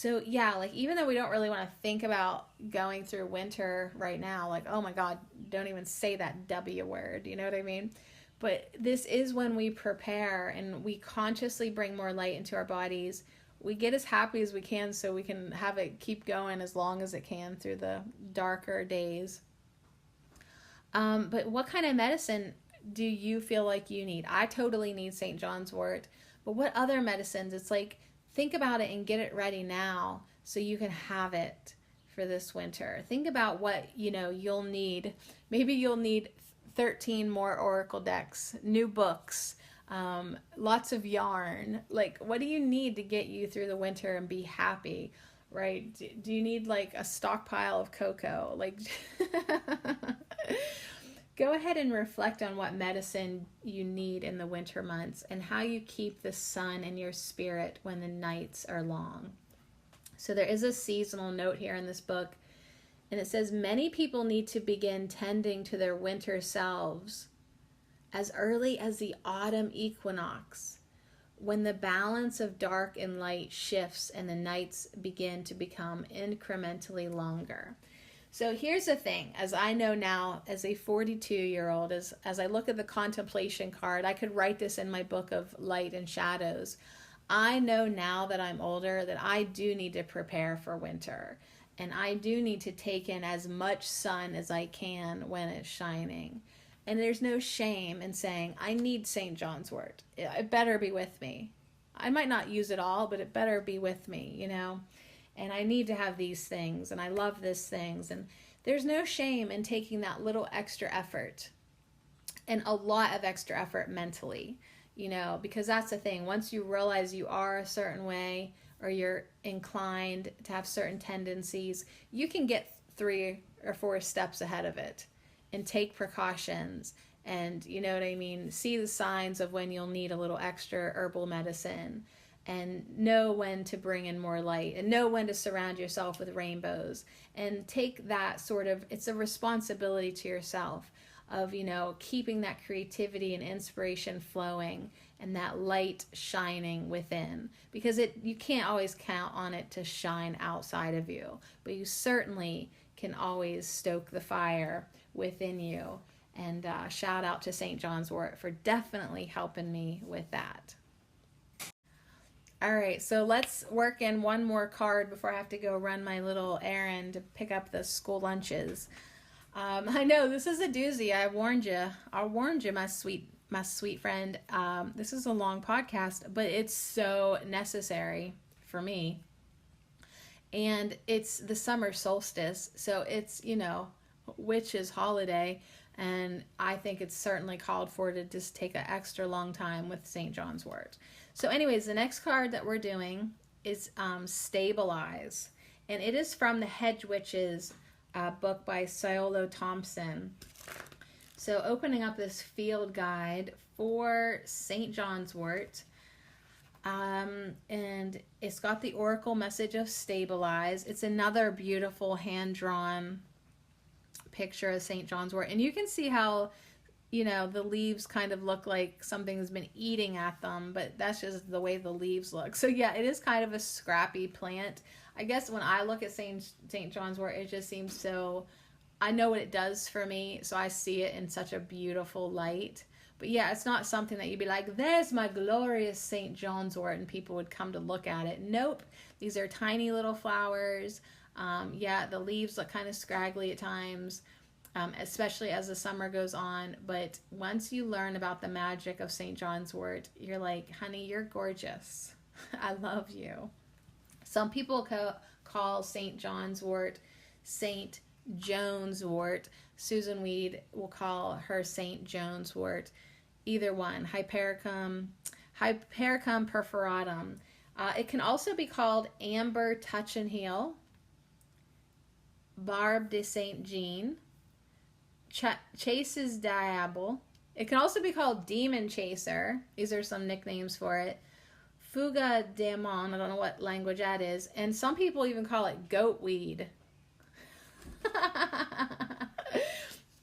So yeah, like even though we don't really want to think about going through winter right now, like, oh my God, don't even say that W word, you know what I mean? But this is when we prepare and we consciously bring more light into our bodies. We get as happy as we can so we can have it keep going as long as it can through the darker days. But what kind of medicine do you feel like you need? I totally need St. John's wort. But what other medicines? It's like, think about it and get it ready now so you can have it for this winter. Think about what, you'll need. Maybe you'll need 13 more oracle decks, new books, lots of yarn. Like, what do you need to get you through the winter and be happy, right? Do you need like a stockpile of cocoa? Like, go ahead and reflect on what medicine you need in the winter months and how you keep the sun in your spirit when the nights are long. So there is a seasonal note here in this book, and it says many people need to begin tending to their winter selves as early as the autumn equinox, when the balance of dark and light shifts and the nights begin to become incrementally longer. So here's the thing, as I know now, as a 42-year-old, as I look at the contemplation card, I could write this in my book of light and shadows. I know now that I'm older that I do need to prepare for winter. And I do need to take in as much sun as I can when it's shining. And there's no shame in saying, I need St. John's wort. It better be with me. I might not use it all, but it better be with me, And I need to have these things, and I love these things. And there's no shame in taking that little extra effort, and a lot of extra effort mentally, because that's the thing. Once you realize you are a certain way, or you're inclined to have certain tendencies, you can get 3 or 4 steps ahead of it and take precautions and, you know what I mean, see the signs of when you'll need a little extra herbal medicine, and know when to bring in more light, and know when to surround yourself with rainbows, and take that it's a responsibility to yourself of, keeping that creativity and inspiration flowing and that light shining within, because you can't always count on it to shine outside of you, but you certainly can always stoke the fire within you. And shout out to St. John's wort for definitely helping me with that. All right, so let's work in one more card before I have to go run my little errand to pick up the school lunches. I know this is a doozy. I warned you, my sweet friend. This is a long podcast, but it's so necessary for me. And it's the summer solstice, so it's, witch's holiday, and I think it's certainly called for to just take an extra long time with St. John's wort. So anyways, the next card that we're doing is Stabilize, and it is from the Hedge Witches book by Ciolo Thompson. So opening up this field guide for St. John's wort, and it's got the oracle message of Stabilize. It's another beautiful hand-drawn picture of St. John's wort, and you can see how the leaves kind of look like something's been eating at them, but that's just the way the leaves look. So yeah, it is kind of a scrappy plant. I guess when I look at St. John's wort, it just seems so, I know what it does for me, so I see it in such a beautiful light. But yeah, it's not something that you'd be like, there's my glorious St. John's wort, and people would come to look at it. Nope, these are tiny little flowers. Yeah, the leaves look kind of scraggly at times, especially as the summer goes on. But once you learn about the magic of St. John's wort, you're like, honey, you're gorgeous. I love you. Some people call St. John's wort St. Joan's wort. Susan Weed will call her St. Joan's wort. Either one. Hypericum perforatum. It can also be called Amber Touch and Heal, Barbe de St. Jean, Chase's Diable. It can also be called Demon Chaser. These are some nicknames for it. Fuga Demon, I don't know what language that is. And some people even call it goatweed.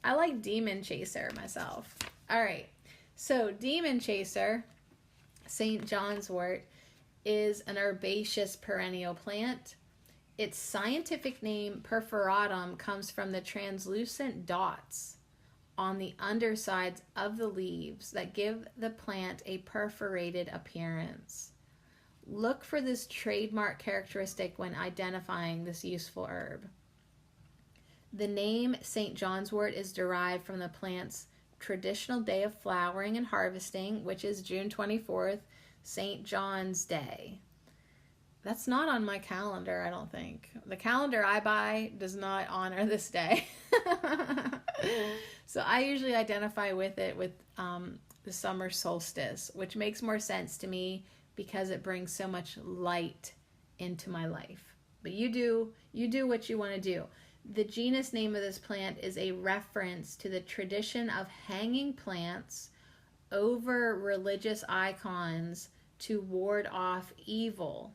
I like Demon Chaser myself. All right, so Demon Chaser, St. John's wort, is an herbaceous perennial plant. Its scientific name, perforatum, comes from the translucent dots on the undersides of the leaves that give the plant a perforated appearance. Look for this trademark characteristic when identifying this useful herb. The name St. John's wort is derived from the plant's traditional day of flowering and harvesting, which is June 24th, St. John's Day. That's not on my calendar, I don't think. The calendar I buy does not honor this day. So I usually identify with it with the summer solstice, which makes more sense to me because it brings so much light into my life. But you do what you want to do. The genus name of this plant is a reference to the tradition of hanging plants over religious icons to ward off evil.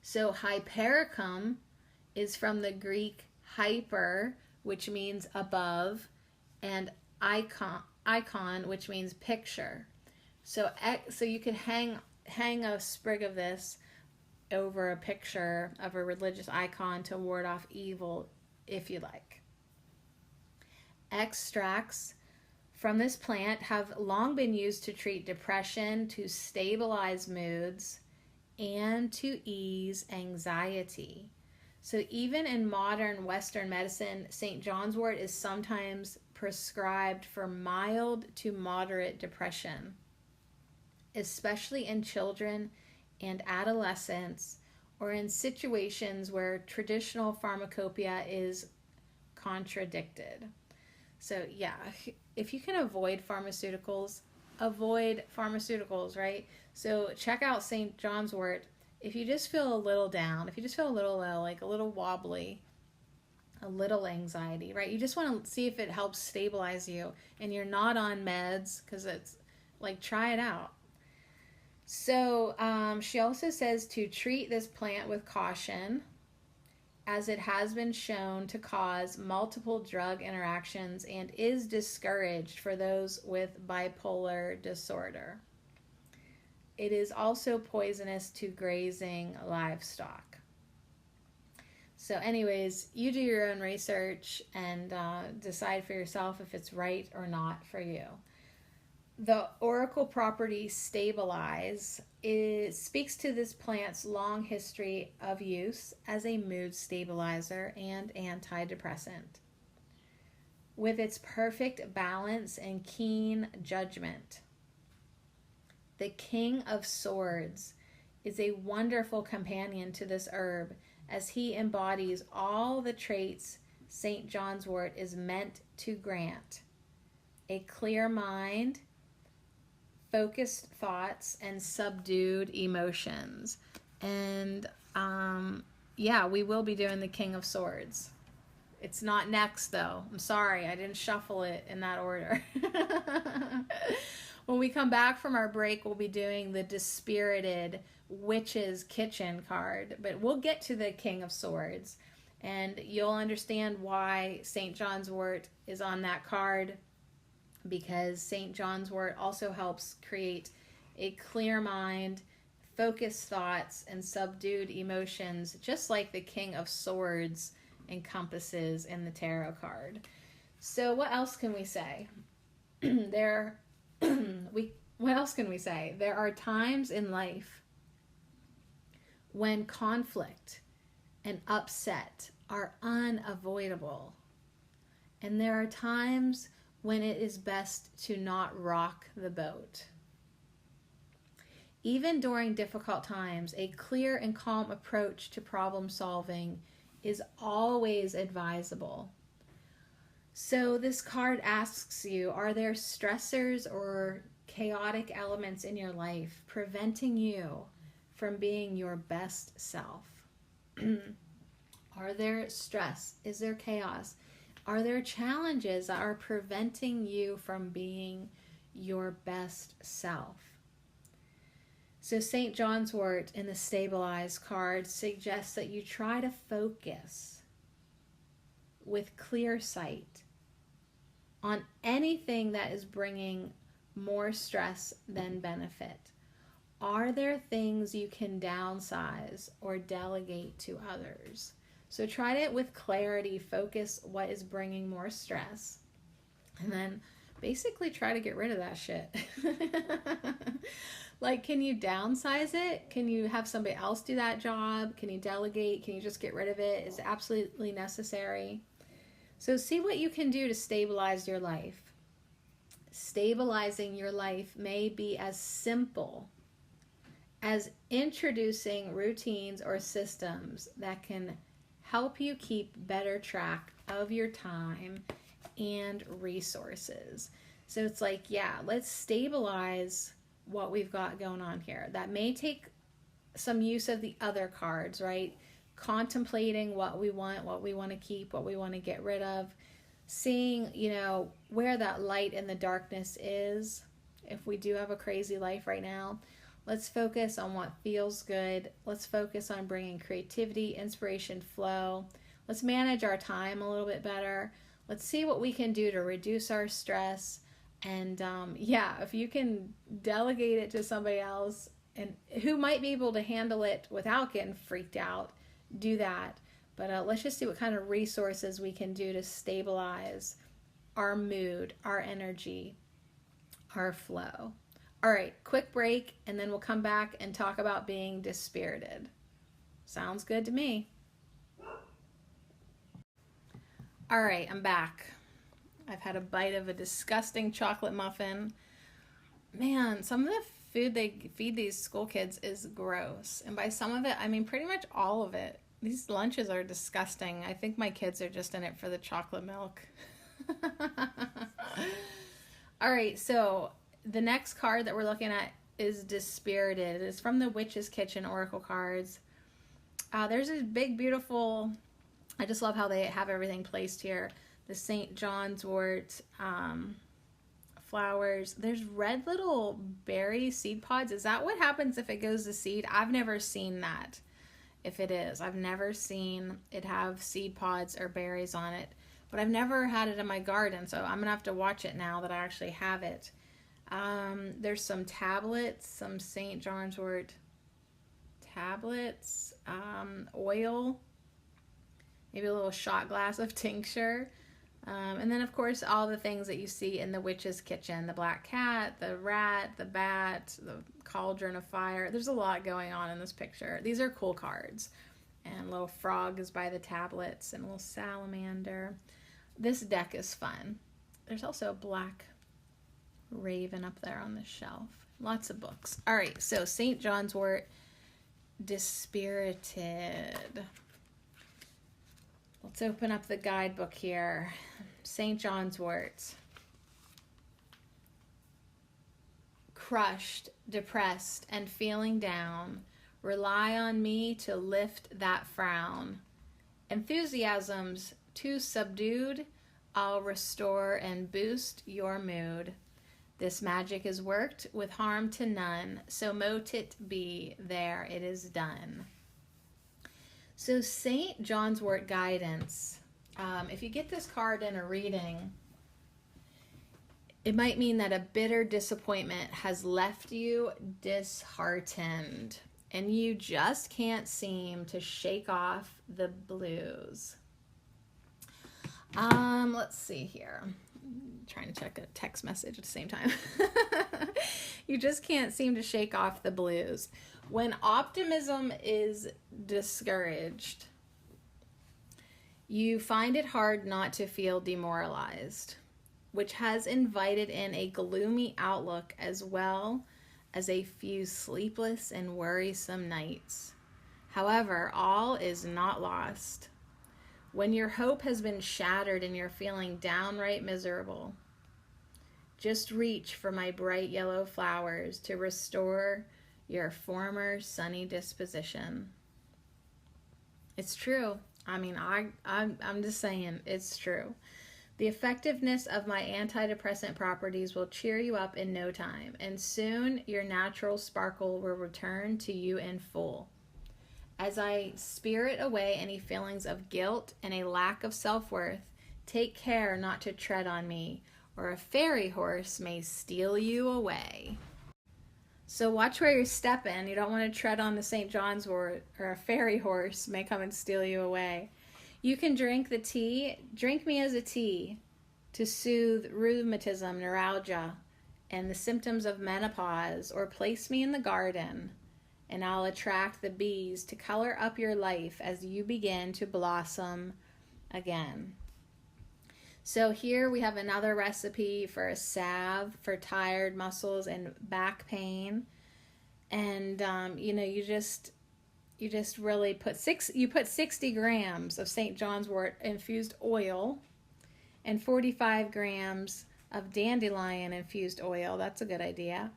So hypericum is from the Greek hyper, which means above, and icon, which means picture. So you could hang a sprig of this over a picture of a religious icon to ward off evil if you like. Extracts from this plant have long been used to treat depression, to stabilize moods, and to ease anxiety. So even in modern Western medicine, St. John's wort is sometimes prescribed for mild to moderate depression, especially in children and adolescents, or in situations where traditional pharmacopoeia is contradicted. So yeah, if you can avoid pharmaceuticals, right? So check out St. John's wort. If you just feel a little down, if you just feel a little low, like a little wobbly, a little anxiety, right? You just want to see if it helps stabilize you and you're not on meds, because it's like, try it out. So she also says to treat this plant with caution, as it has been shown to cause multiple drug interactions and is discouraged for those with bipolar disorder. It is also poisonous to grazing livestock. So anyways, you do your own research and decide for yourself if it's right or not for you. The oracle property stabilize speaks to this plant's long history of use as a mood stabilizer and antidepressant. With its perfect balance and keen judgment, the King of Swords is a wonderful companion to this herb, as he embodies all the traits St. John's wort is meant to grant: a clear mind, focused thoughts, and subdued emotions. And yeah, we will be doing the King of Swords. It's not next though. I'm sorry, I didn't shuffle it in that order. When we come back from our break, we'll be doing the Dispirited Witch's Kitchen card, but we'll get to the King of Swords, and you'll understand why St. John's wort is on that card, because St. John's wort also helps create a clear mind, focused thoughts, and subdued emotions, just like the King of Swords encompasses in the tarot card. So what else can we say? What else can we say? There are times in life when conflict and upset are unavoidable. And there are times when it is best to not rock the boat. Even during difficult times, a clear and calm approach to problem solving is always advisable. So this card asks you, are there stressors or chaotic elements in your life preventing you from being your best self? Are there stress? Is there chaos? Are there challenges that are preventing you from being your best self? So St. John's wort in the Stabilize card suggests that you try to focus with clear sight on anything that is bringing more stress than benefit, Are there things you can downsize or delegate to others? So try it with clarity, focus what is bringing more stress, and then basically try to get rid of that shit. Like, can you downsize it? Can you have somebody else do that job? Can you delegate? Can you just get rid of it? Is it absolutely necessary? So see what you can do to stabilize your life. Stabilizing your life may be as simple as introducing routines or systems that can help you keep better track of your time and resources. So it's like, yeah, let's stabilize what we've got going on here. That may take some use of the other cards, right? Contemplating what we want to keep, what we want to get rid of, seeing, where that light in the darkness is. If we do have a crazy life right now, let's focus on what feels good. Let's focus on bringing creativity, inspiration, flow. Let's manage our time a little bit better. Let's see what we can do to reduce our stress. And if you can delegate it to somebody else and who might be able to handle it without getting freaked out, do that. But let's just see what kind of resources we can do to stabilize our mood, our energy, our flow. All right, quick break, and then we'll come back and talk about being dispirited. Sounds good to me. All right, I'm back. I've had a bite of a disgusting chocolate muffin. Man, some of the food they feed these school kids is gross. And by some of it, I mean pretty much all of it. These lunches are disgusting. I think my kids are just in it for the chocolate milk. All right, so the next card that we're looking at is Dispirited. It's from the Witch's Kitchen Oracle cards. There's this big, beautiful, I just love how they have everything placed here. The St. John's wort, flowers. There's red little berry seed pods. Is that what happens if it goes to seed? I've never seen that. If it is, I've never seen it have seed pods or berries on it, but I've never had it in my garden, so I'm gonna have to watch it now that I actually have it. There's some tablets, some St. John's wort tablets, oil, maybe a little shot glass of tincture, and then of course all the things that you see in the Witch's Kitchen, the black cat, the rat, the bat, the cauldron of fire. There's a lot going on in this picture. These are cool cards. And little frog is by the tablets and a little salamander. This deck is fun. There's also a black raven up there on the shelf. Lots of books. All right, so St. John's wort, Dispirited. Let's open up the guidebook here. St. John's wort. Crushed, depressed, and feeling down, rely on me to lift that frown. Enthusiasms too subdued, I'll restore and boost your mood. This magic is worked with harm to none, so mote it be, there it is done. So St. John's wort guidance, if you get this card in a reading, it might mean that a bitter disappointment has left you disheartened and you just can't seem to shake off the blues. Let's see here. I'm trying to check a text message at the same time. You just can't seem to shake off the blues. When optimism is discouraged, you find it hard not to feel demoralized, which has invited in a gloomy outlook as well as a few sleepless and worrisome nights. However, all is not lost. When your hope has been shattered and you're feeling downright miserable, just reach for my bright yellow flowers to restore your former sunny disposition. It's true. I mean, I'm just saying, it's true. The effectiveness of my antidepressant properties will cheer you up in no time, and soon your natural sparkle will return to you in full. As I spirit away any feelings of guilt and a lack of self-worth, take care not to tread on me, or a fairy horse may steal you away. So watch where you're stepping. You don't want to tread on the St. John's wort, or a fairy horse may come and steal you away. You can drink the tea. Drink me as a tea to soothe rheumatism, neuralgia, and the symptoms of menopause, or place me in the garden, and I'll attract the bees to color up your life as you begin to blossom again. So here we have another recipe for a salve for tired muscles and back pain. And you just really put 60 grams of St. John's wort infused oil and 45 grams of dandelion infused oil. That's a good idea.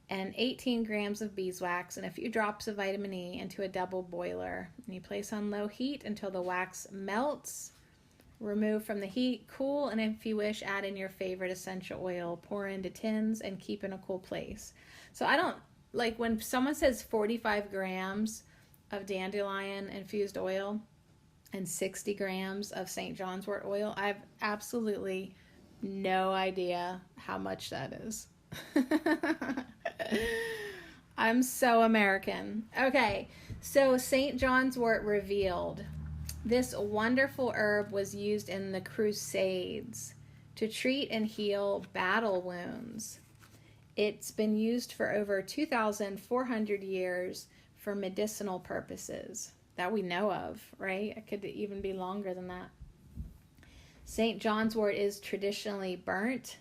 And 18 grams of beeswax and a few drops of vitamin E into a double boiler. And you place on low heat until the wax melts. Remove from the heat, cool, and if you wish, add in your favorite essential oil. Pour into tins and keep in a cool place. So I don't, like when someone says 45 grams of dandelion infused oil and 60 grams of St. John's wort oil, I have absolutely no idea how much that is. I'm so American. Okay, so St. John's wort revealed. This wonderful herb was used in the Crusades to treat and heal battle wounds. It's been used for over 2,400 years for medicinal purposes that we know of, right? It could even be longer than that. St. John's wort is traditionally burnt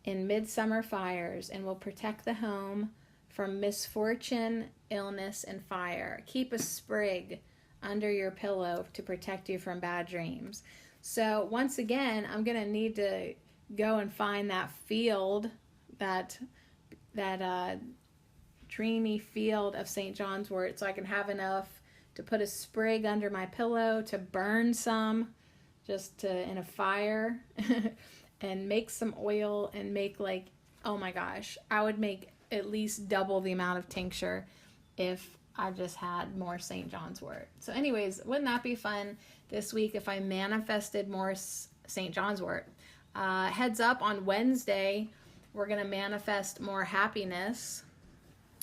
in midsummer fires and will protect the home from misfortune, illness, and fire. Keep a sprig under your pillow to protect you from bad dreams. So once again, I'm going to need to go and find that field, that dreamy field of St. John's wort, so I can have enough to put a sprig under my pillow, to burn some in a fire and make some oil and make oh my gosh, I would make at least double the amount of tincture if I just had more St. John's wort. So anyways, wouldn't that be fun this week if I manifested more St. John's wort? Heads up, on Wednesday, we're going to manifest more happiness,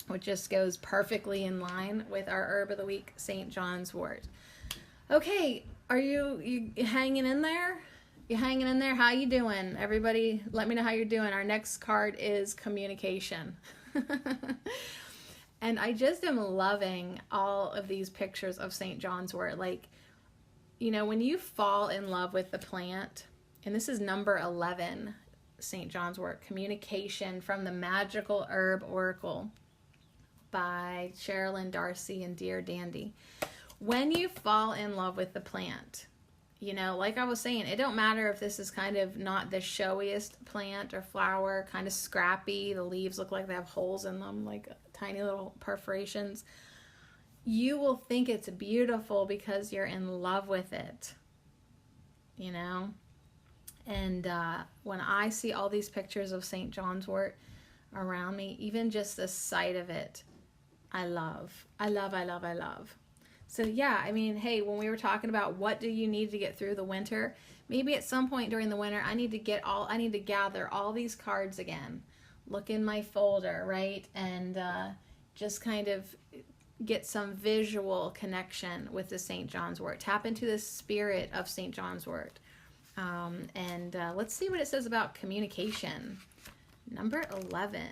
which just goes perfectly in line with our herb of the week, St. John's wort. Okay, are you hanging in there? You hanging in there? How you doing? Everybody, let me know how you're doing. Our next card is communication. And I just am loving all of these pictures of St. John's wort. When you fall in love with the plant, and this is number 11, St. John's wort, Communication from the Magical Herb Oracle by Sherilyn Darcy and Dear Dandy. When you fall in love with the plant, like I was saying, it don't matter if this is kind of not the showiest plant or flower, kind of scrappy, the leaves look like they have holes in them, like tiny little perforations. You will think it's beautiful because you're in love with it, And when I see all these pictures of St. John's wort around me, even just the sight of it, I love. So yeah, hey, when we were talking about what do you need to get through the winter, maybe at some point during the winter, I need to gather all these cards again, look in my folder, right? And just kind of get some visual connection with the St. John's wort. Tap into the spirit of St. John's wort. And let's see what it says about communication. Number 11,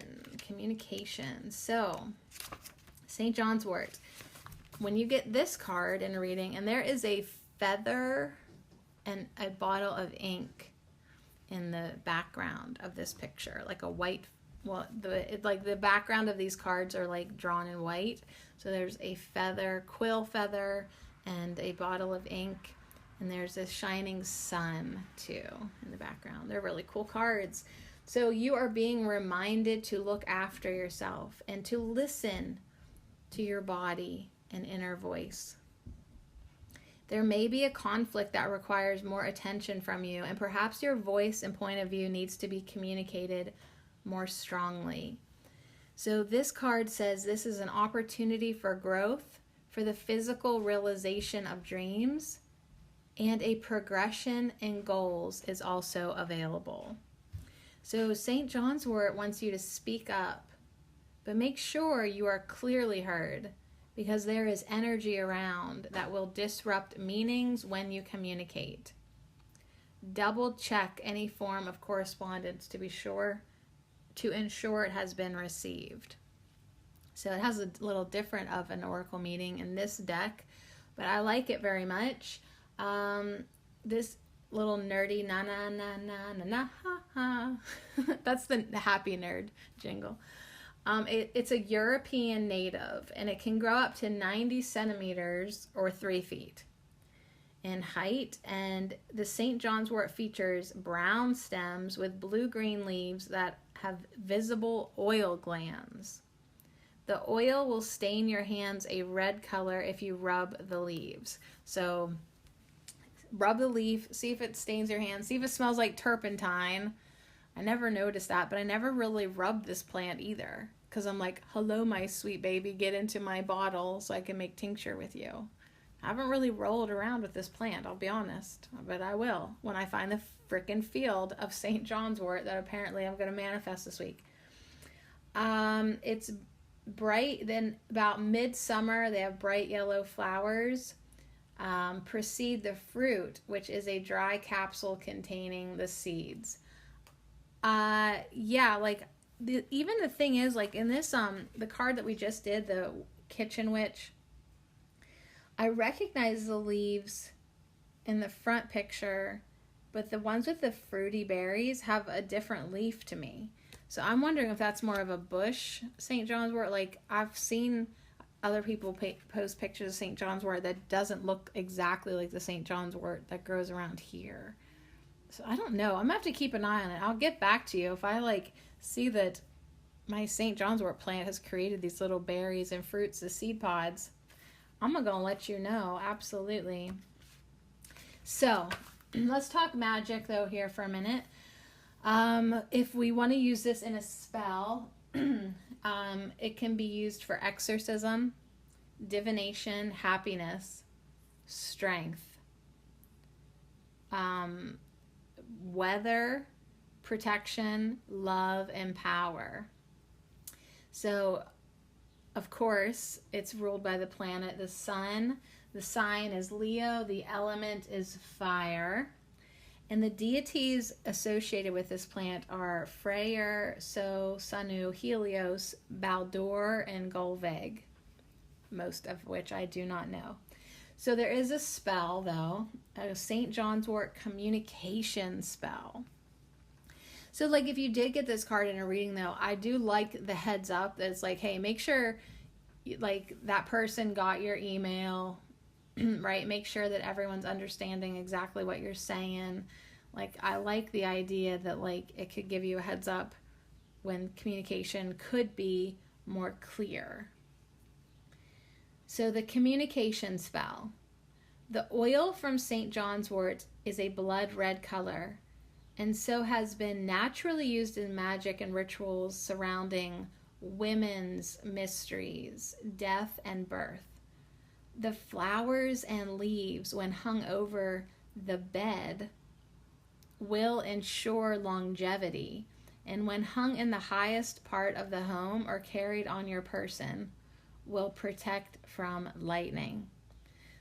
communication. So, St. John's wort. When you get this card in a reading, and there is a feather and a bottle of ink in the background of this picture, like a white, the background of these cards are drawn in white. So there's a feather, quill feather, and a bottle of ink, and there's a shining sun too in the background. They're really cool cards. So you are being reminded to look after yourself and to listen to your body and inner voice. There may be a conflict that requires more attention from you, and perhaps your voice and point of view needs to be communicated more strongly. So this card says this is an opportunity for growth, for the physical realization of dreams, and a progression in goals is also available. So St. John's wort wants you to speak up, but make sure you are clearly heard, because there is energy around that will disrupt meanings when you communicate. Double check any form of correspondence to ensure it has been received. So it has a little different of an oracle meaning in this deck, but I like it very much. This little nerdy na na na na na na ha ha. That's the happy nerd jingle. It's a European native, and it can grow up to 90 centimeters or 3 feet in height. And the St. John's wort features brown stems with blue-green leaves that have visible oil glands. The oil will stain your hands a red color if you rub the leaves. So rub the leaf, see if it stains your hands, see if it smells like turpentine. I never noticed that, but I never really rubbed this plant either, because I'm like, hello, my sweet baby, get into my bottle so I can make tincture with you. I haven't really rolled around with this plant, I'll be honest, but I will when I find the frickin' field of St. John's wort that apparently I'm going to manifest this week. It's bright, then about midsummer they have bright yellow flowers. Precede the fruit, which is a dry capsule containing the seeds. Yeah, like even the thing is, like in this the card that we just did, the Kitchen Witch, I recognize the leaves in the front picture, but the ones with the fruity berries have a different leaf to me. So I'm wondering if that's more of a bush St. John's wort. Like I've seen other people post pictures of St. John's wort that doesn't look exactly like the St. John's wort that grows around here. So I don't know. I'm gonna have to keep an eye on it. I'll get back to you if I like see that my St. John's wort plant has created these little berries and fruits, the seed pods. I'm gonna let you know. Absolutely. So let's talk magic though here for a minute. If we want to use this in a spell, it can be used for exorcism, divination, happiness, strength, weather, protection, love, and power. So, of course, it's ruled by the planet, the sun. The sign is Leo. The element is fire. And the deities associated with this plant are Freyr, So, Sanu, Helios, Baldur, and Golveg, most of which I do not know. So there is a spell, though, a St. John's wort communication spell. So, like, if you did get this card in a reading, though, I do like the heads up that it's like, hey, make sure, like, that person got your email, right? Make sure that everyone's understanding exactly what you're saying. Like, I like the idea that, like, it could give you a heads up when communication could be more clear. So the communication spell. The oil from St. John's wort is a blood red color, and so has been naturally used in magic and rituals surrounding women's mysteries, death, and birth. The flowers and leaves, when hung over the bed, will ensure longevity, and when hung in the highest part of the home or carried on your person, will protect from lightning.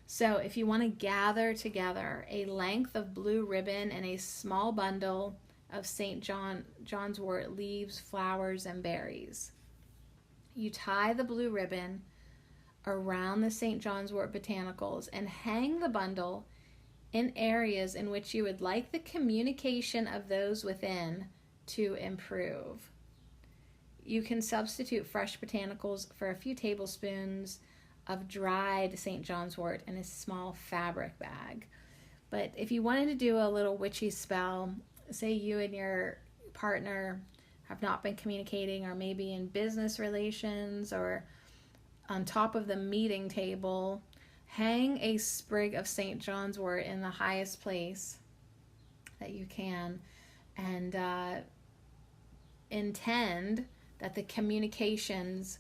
So if you want to gather together a length of blue ribbon and a small bundle of St. John's wort leaves, flowers, and berries, you tie the blue ribbon around the St. John's wort botanicals and hang the bundle in areas in which you would like the communication of those within to improve. You can substitute fresh botanicals for a few tablespoons of dried St. John's wort in a small fabric bag. But if you wanted to do a little witchy spell, say you and your partner have not been communicating, or maybe in business relations or on top of the meeting table, hang a sprig of St. John's wort in the highest place that you can, and intend that the communications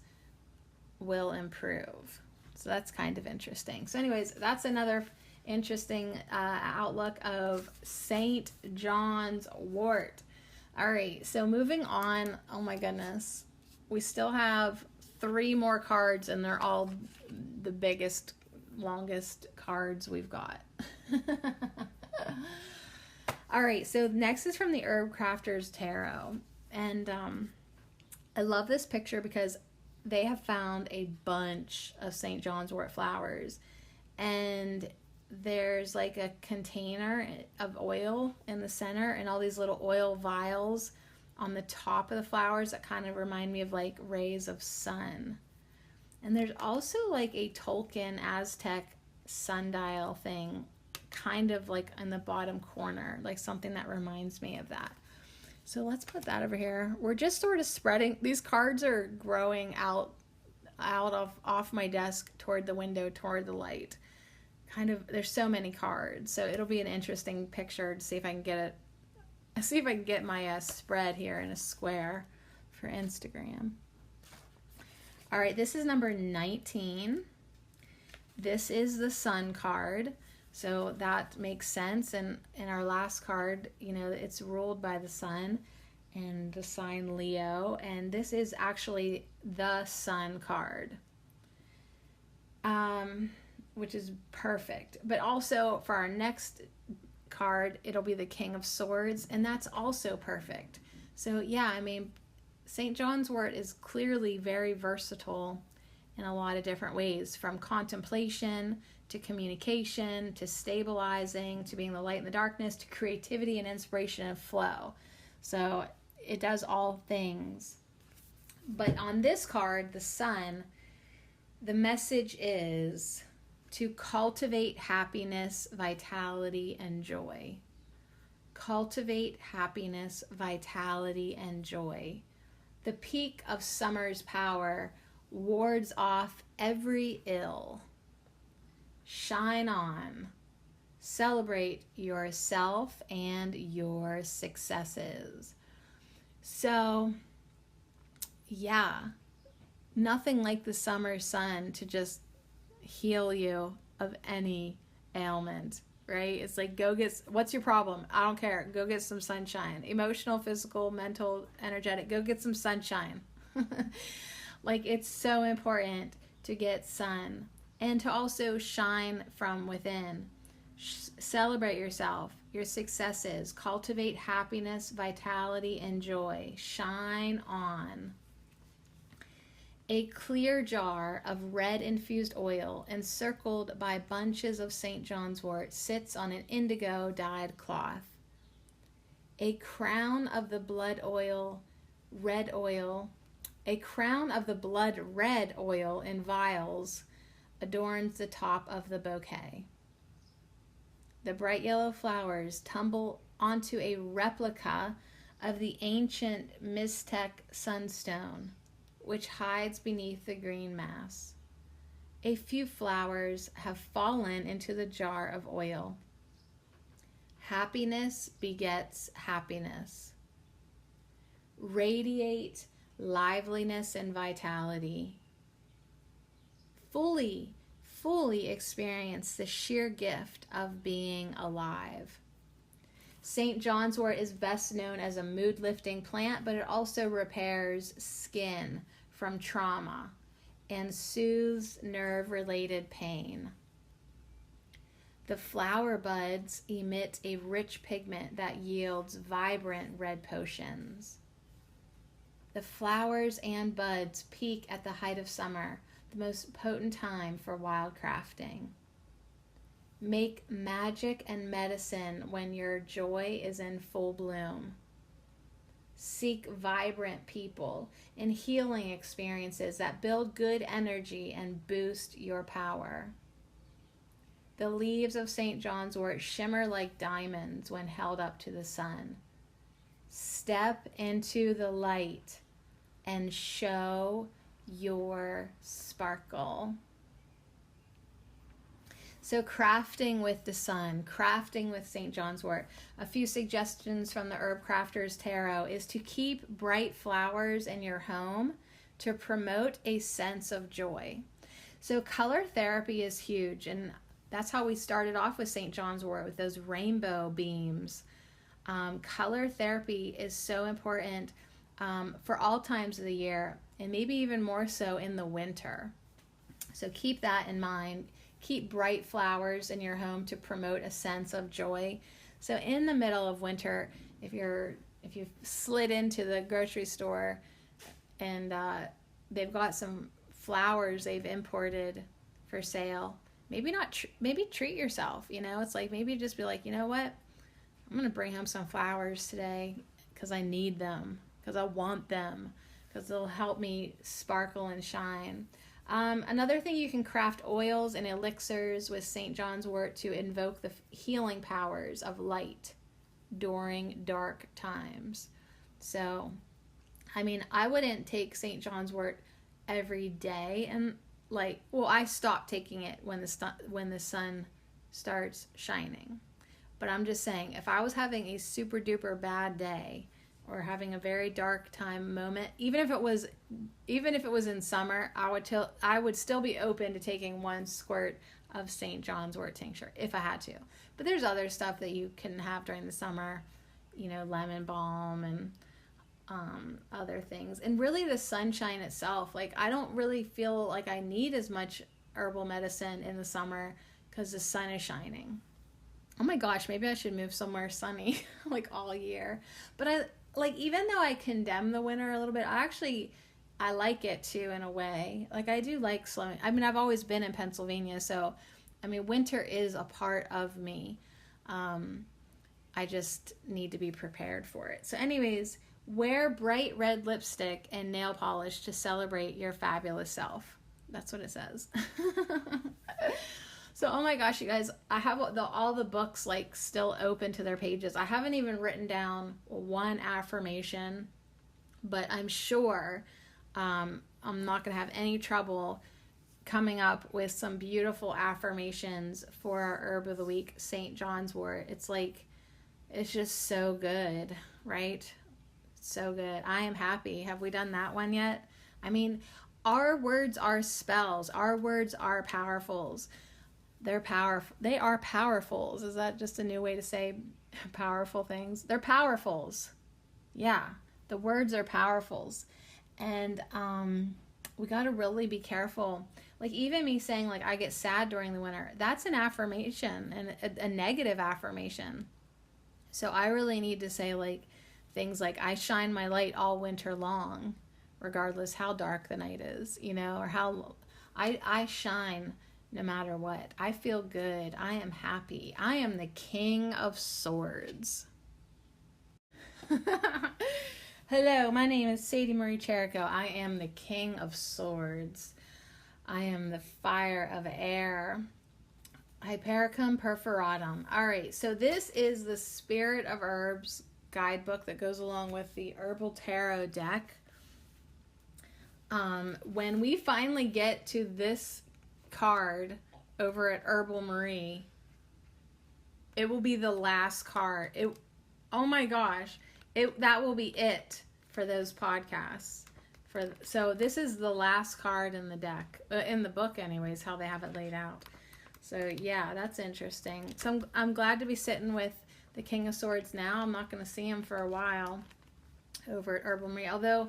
will improve. So that's kind of interesting. So anyways, that's another interesting outlook of St. John's wort. All right, so moving on. Oh my goodness. we still have 3 more cards, and they're all the biggest, longest cards we've got. All right, so next is from the Herb Crafters Tarot. And I love this picture because they have found a bunch of St. John's wort flowers. And there's like a container of oil in the center and all these little oil vials on the top of the flowers that kind of remind me of like rays of sun. And there's also like a Tolkien Aztec sundial thing kind of like in the bottom corner, like something that reminds me of that. So let's put that over here. We're just sort of spreading. These cards are growing out of off my desk toward the window, toward the light. Kind of, there's so many cards, so it'll be an interesting picture to see if I can get it. See if I can get my spread here in a square for Instagram. All right, this is number 19. This is the Sun card. So that makes sense. And in our last card, you know, it's ruled by the sun and the sign Leo. And this is actually the Sun card, which is perfect. But also for our next card, it'll be the King of Swords. And that's also perfect. So yeah, I mean, St. John's wort is clearly very versatile in a lot of different ways, from contemplation to communication, to stabilizing, to being the light in the darkness, to creativity and inspiration and flow. So it does all things. But on this card, the Sun, the message is to cultivate happiness, vitality, and joy. Cultivate happiness, vitality, and joy. The peak of summer's power wards off every ill. Shine on. Celebrate yourself and your successes. So, yeah, nothing like the summer sun to just heal you of any ailment, right? It's like, go get, what's your problem? I don't care. Go get some sunshine. Emotional, physical, mental, energetic. Go get some sunshine. Like, it's so important to get sun and to also shine from within. Celebrate yourself, your successes, cultivate happiness, vitality, and joy. Shine on. A clear jar of red infused oil encircled by bunches of St. John's wort sits on an indigo dyed cloth. A crown of the blood red oil in vials adorns the top of the bouquet. The bright yellow flowers tumble onto a replica of the ancient Mixtec sunstone, which hides beneath the green mass. A few flowers have fallen into the jar of oil. Happiness begets happiness. Radiate liveliness and vitality. Fully experience the sheer gift of being alive. St. John's wort is best known as a mood-lifting plant, but it also repairs skin from trauma and soothes nerve-related pain. The flower buds emit a rich pigment that yields vibrant red potions. The flowers and buds peak at the height of summer, the most potent time for wild crafting. Make magic and medicine when your joy is in full bloom. Seek vibrant people and healing experiences that build good energy and boost your power. The leaves of St. John's wort shimmer like diamonds when held up to the sun. Step into the light and show your sparkle. So crafting with the sun, crafting with St. John's wort. A few suggestions from the Herb Crafters Tarot is to keep bright flowers in your home to promote a sense of joy. So color therapy is huge, and that's how we started off with St. John's wort, with those rainbow beams. Color therapy is so important for all times of the year. and maybe even more so in the winter. So keep that in mind. Keep bright flowers in your home to promote a sense of joy. So in the middle of winter, if you've slid into the grocery store and they've got some flowers they've imported for sale, maybe treat yourself. It's like, maybe just be like, you know what, I'm gonna bring home some flowers today because I need them, because I want them, because they'll help me sparkle and shine. Another thing, you can craft oils and elixirs with St. John's wort to invoke the healing powers of light during dark times. So, I wouldn't take St. John's wort every day, and I stopped taking it when the sun starts shining. But I'm just saying, if I was having a super duper bad day or having a very dark time moment, even if it was in summer, I would still be open to taking 1 squirt of St. John's wort tincture if I had to. But there's other stuff that you can have during the summer, lemon balm and other things. And really the sunshine itself, I don't really feel like I need as much herbal medicine in the summer because the sun is shining. Oh my gosh, maybe I should move somewhere sunny all year. But even though I condemn the winter a little bit, I like it too in a way. I do like slowing. I've always been in Pennsylvania, so winter is a part of me. I just need to be prepared for it. So anyways, wear bright red lipstick and nail polish to celebrate your fabulous self. That's what it says. So, oh my gosh, you guys, I have all the books still open to their pages. I haven't even written down one affirmation, but I'm sure I'm not going to have any trouble coming up with some beautiful affirmations for our Herb of the Week, St. John's wort. It's just so good, right? So good. I am happy. Have we done that one yet? Our words are spells. Our words are powerfuls. They're powerful. They are powerfuls. Is that just a new way to say powerful things? They're powerfuls. Yeah, the words are powerfuls. And we got to really be careful. Even me saying I get sad during the winter, that's an affirmation, and a negative affirmation. So I really need to say things like, I shine my light all winter long, regardless how dark the night is, or how I shine no matter what. I feel good. I am happy. I am the King of Swords. Hello, my name is Sadie Marie Cherico. I am the King of Swords. I am the fire of air. Hypericum perforatum. All right, so this is the Spirit of Herbs guidebook that goes along with the Herbal Tarot deck. When we finally get to this card over at Herbal Marie, it will be the last card. Oh my gosh, that will be it for those podcasts. So this is the last card in the deck, in the book anyways, how they have it laid out. So yeah, that's interesting. So I'm glad to be sitting with the King of Swords now. I'm not going to see him for a while over at Herbal Marie, although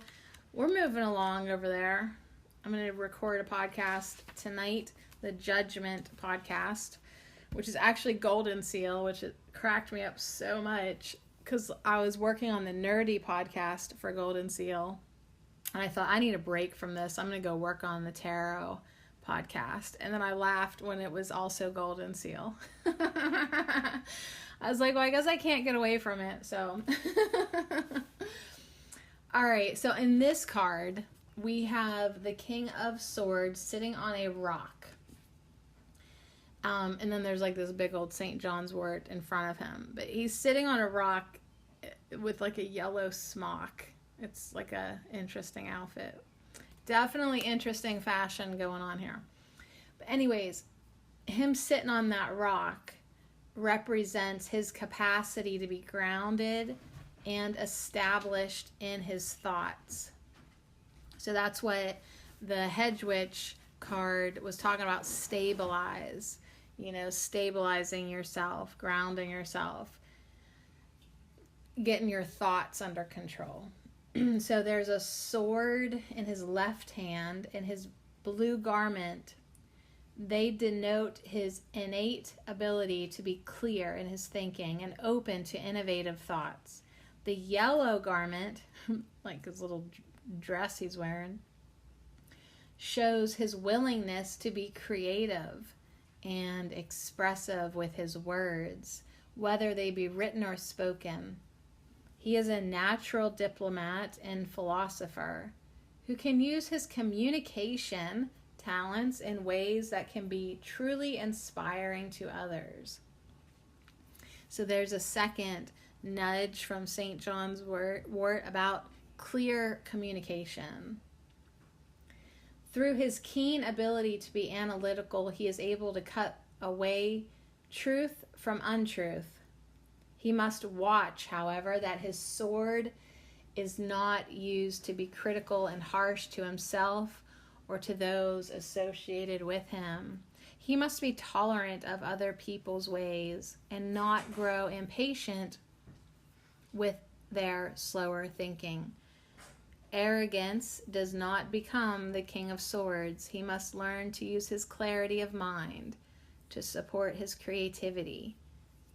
we're moving along over there. I'm going to record a podcast tonight, the Judgment podcast, which is actually Golden Seal, which it cracked me up so much because I was working on the nerdy podcast for Golden Seal, and I thought, I need a break from this. I'm going to go work on the tarot podcast. And then I laughed when it was also Golden Seal. I was like, well, I guess I can't get away from it. So, all right. So in this card, we have the King of Swords sitting on a rock. And then there's this big old St. John's wort in front of him. But he's sitting on a rock with a yellow smock. It's a interesting outfit. Definitely interesting fashion going on here. But anyways, him sitting on that rock represents his capacity to be grounded and established in his thoughts. So that's what the Hedge Witch card was talking about, stabilize. Stabilizing yourself, grounding yourself, getting your thoughts under control. So there's a sword in his left hand, and his blue garment. They denote his innate ability to be clear in his thinking and open to innovative thoughts. The yellow garment, like his little dress he's wearing, shows his willingness to be creative and expressive with his words, whether they be written or spoken. He is a natural diplomat and philosopher who can use his communication talents in ways that can be truly inspiring to others. So there's a second nudge from St. John's Wort about clear communication. Through his keen ability to be analytical, he is able to cut away truth from untruth. He must watch, however, that his sword is not used to be critical and harsh to himself or to those associated with him. He must be tolerant of other people's ways and not grow impatient with their slower thinking. Arrogance does not become the King of Swords. He must learn to use his clarity of mind to support his creativity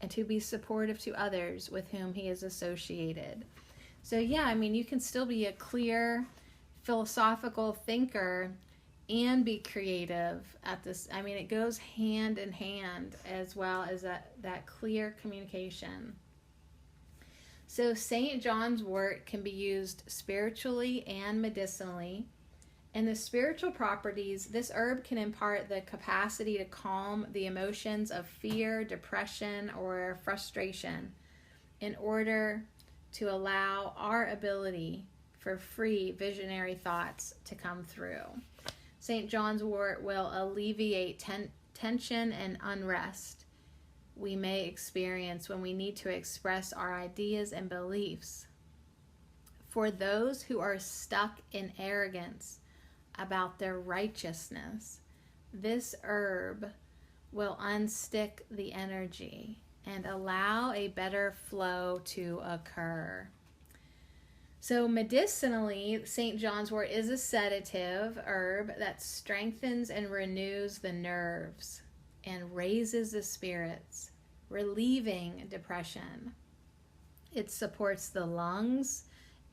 and to be supportive to others with whom he is associated. So yeah, I mean, you can still be a clear philosophical thinker and be creative at this. I mean, it goes hand in hand, as well as that clear communication. So St. John's Wort can be used spiritually and medicinally. In the spiritual properties, this herb can impart the capacity to calm the emotions of fear, depression, or frustration in order to allow our ability for free visionary thoughts to come through. St. John's Wort will alleviate tension and unrest we may experience when we need to express our ideas and beliefs. For those who are stuck in arrogance about their righteousness, this herb will unstick the energy and allow a better flow to occur. So medicinally, St. John's Wort is a sedative herb that strengthens and renews the nerves and raises the spirits, relieving depression. It supports the lungs,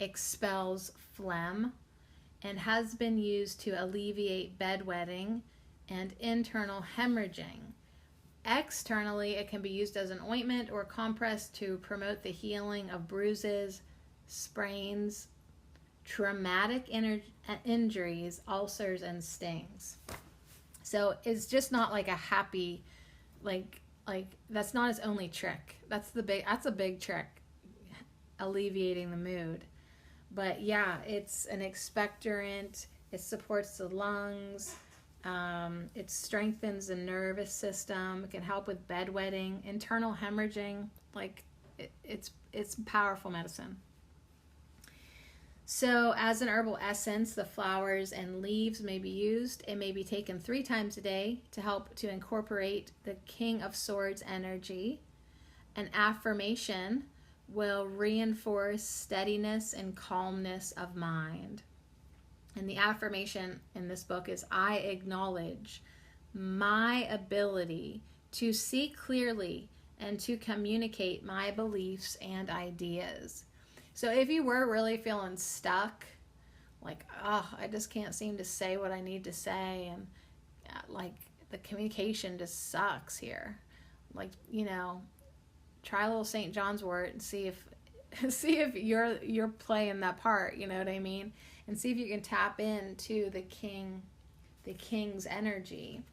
expels phlegm, and has been used to alleviate bedwetting and internal hemorrhaging. Externally, it can be used as an ointment or compress to promote the healing of bruises, sprains, traumatic injuries, ulcers, and stings. So it's just not like a happy, like that's not his only trick. That's a big trick, alleviating the mood. But yeah, it's an expectorant. It supports the lungs. It strengthens the nervous system. It can help with bedwetting, internal hemorrhaging. Like it's powerful medicine. So as an herbal essence, the flowers and leaves may be used. It may be taken 3 times a day to help to incorporate the King of Swords energy. An affirmation will reinforce steadiness and calmness of mind. And the affirmation in this book is, I acknowledge my ability to see clearly and to communicate my beliefs and ideas. So if you were really feeling stuck, like, I just can't seem to say what I need to say, and like the communication just sucks here, like, try a little St. John's Wort and see if you're playing that part, you know what I mean? And see if you can tap into the king's energy,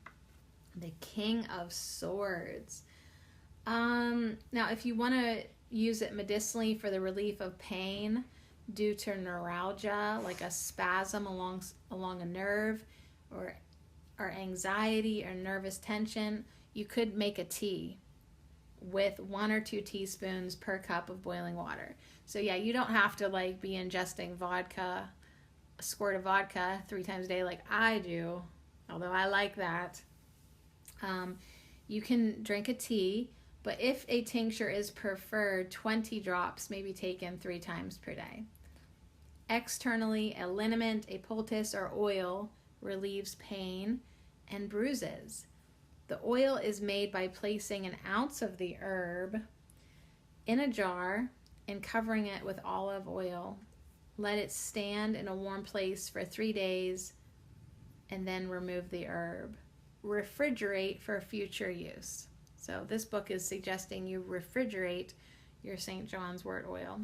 the King of Swords. Now, if you want to use it medicinally for the relief of pain due to neuralgia, like a spasm along a nerve, or anxiety or nervous tension, you could make a tea with 1 or 2 teaspoons per cup of boiling water. So yeah, you don't have to like be ingesting vodka, a squirt of vodka 3 times a day like I do, although I like that. You can drink a tea, but if a tincture is preferred, 20 drops may be taken 3 times per day. Externally, a liniment, a poultice, or oil relieves pain and bruises. The oil is made by placing an ounce of the herb in a jar and covering it with olive oil. Let it stand in a warm place for 3 days and then remove the herb. Refrigerate for future use. So this book is suggesting you refrigerate your St. John's wort oil,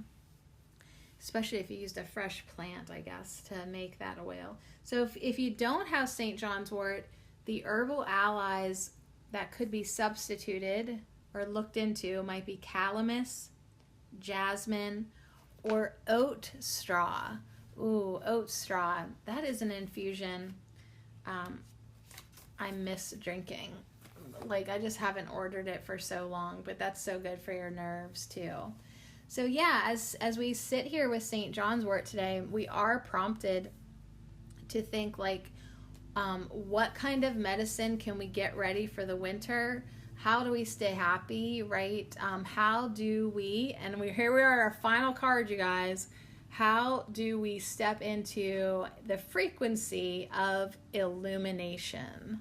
especially if you used a fresh plant, I guess, to make that oil. So if you don't have St. John's wort, the herbal allies that could be substituted or looked into might be calamus, jasmine, or oat straw. Ooh, oat straw. That is an infusion I miss drinking. Like, I just haven't ordered it for so long, but that's so good for your nerves too. So yeah, as we sit here with St. John's wort today, we are prompted to think like, what kind of medicine can we get ready for the winter? How do we stay happy, right? How do we, and here we are, our final card, you guys. How do we step into the frequency of illumination?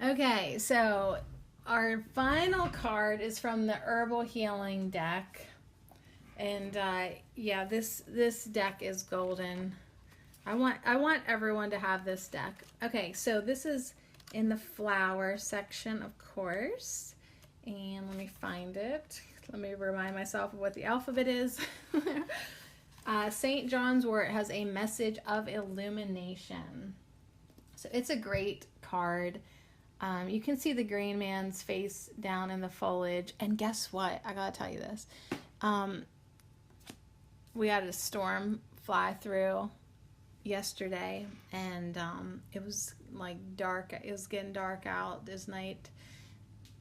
Okay, so our final card is from the Herbal Healing deck. And yeah, this deck is golden. I want everyone to have this deck. Okay, so this is in the flower section, of course. And let me find it. Let me remind myself of what the alphabet is. St. John's wort has a message of illumination. So it's a great card. You can see the green man's face down in the foliage. And guess what? I gotta tell you this. We had a storm fly through yesterday, and it was like dark. It was getting dark out this night,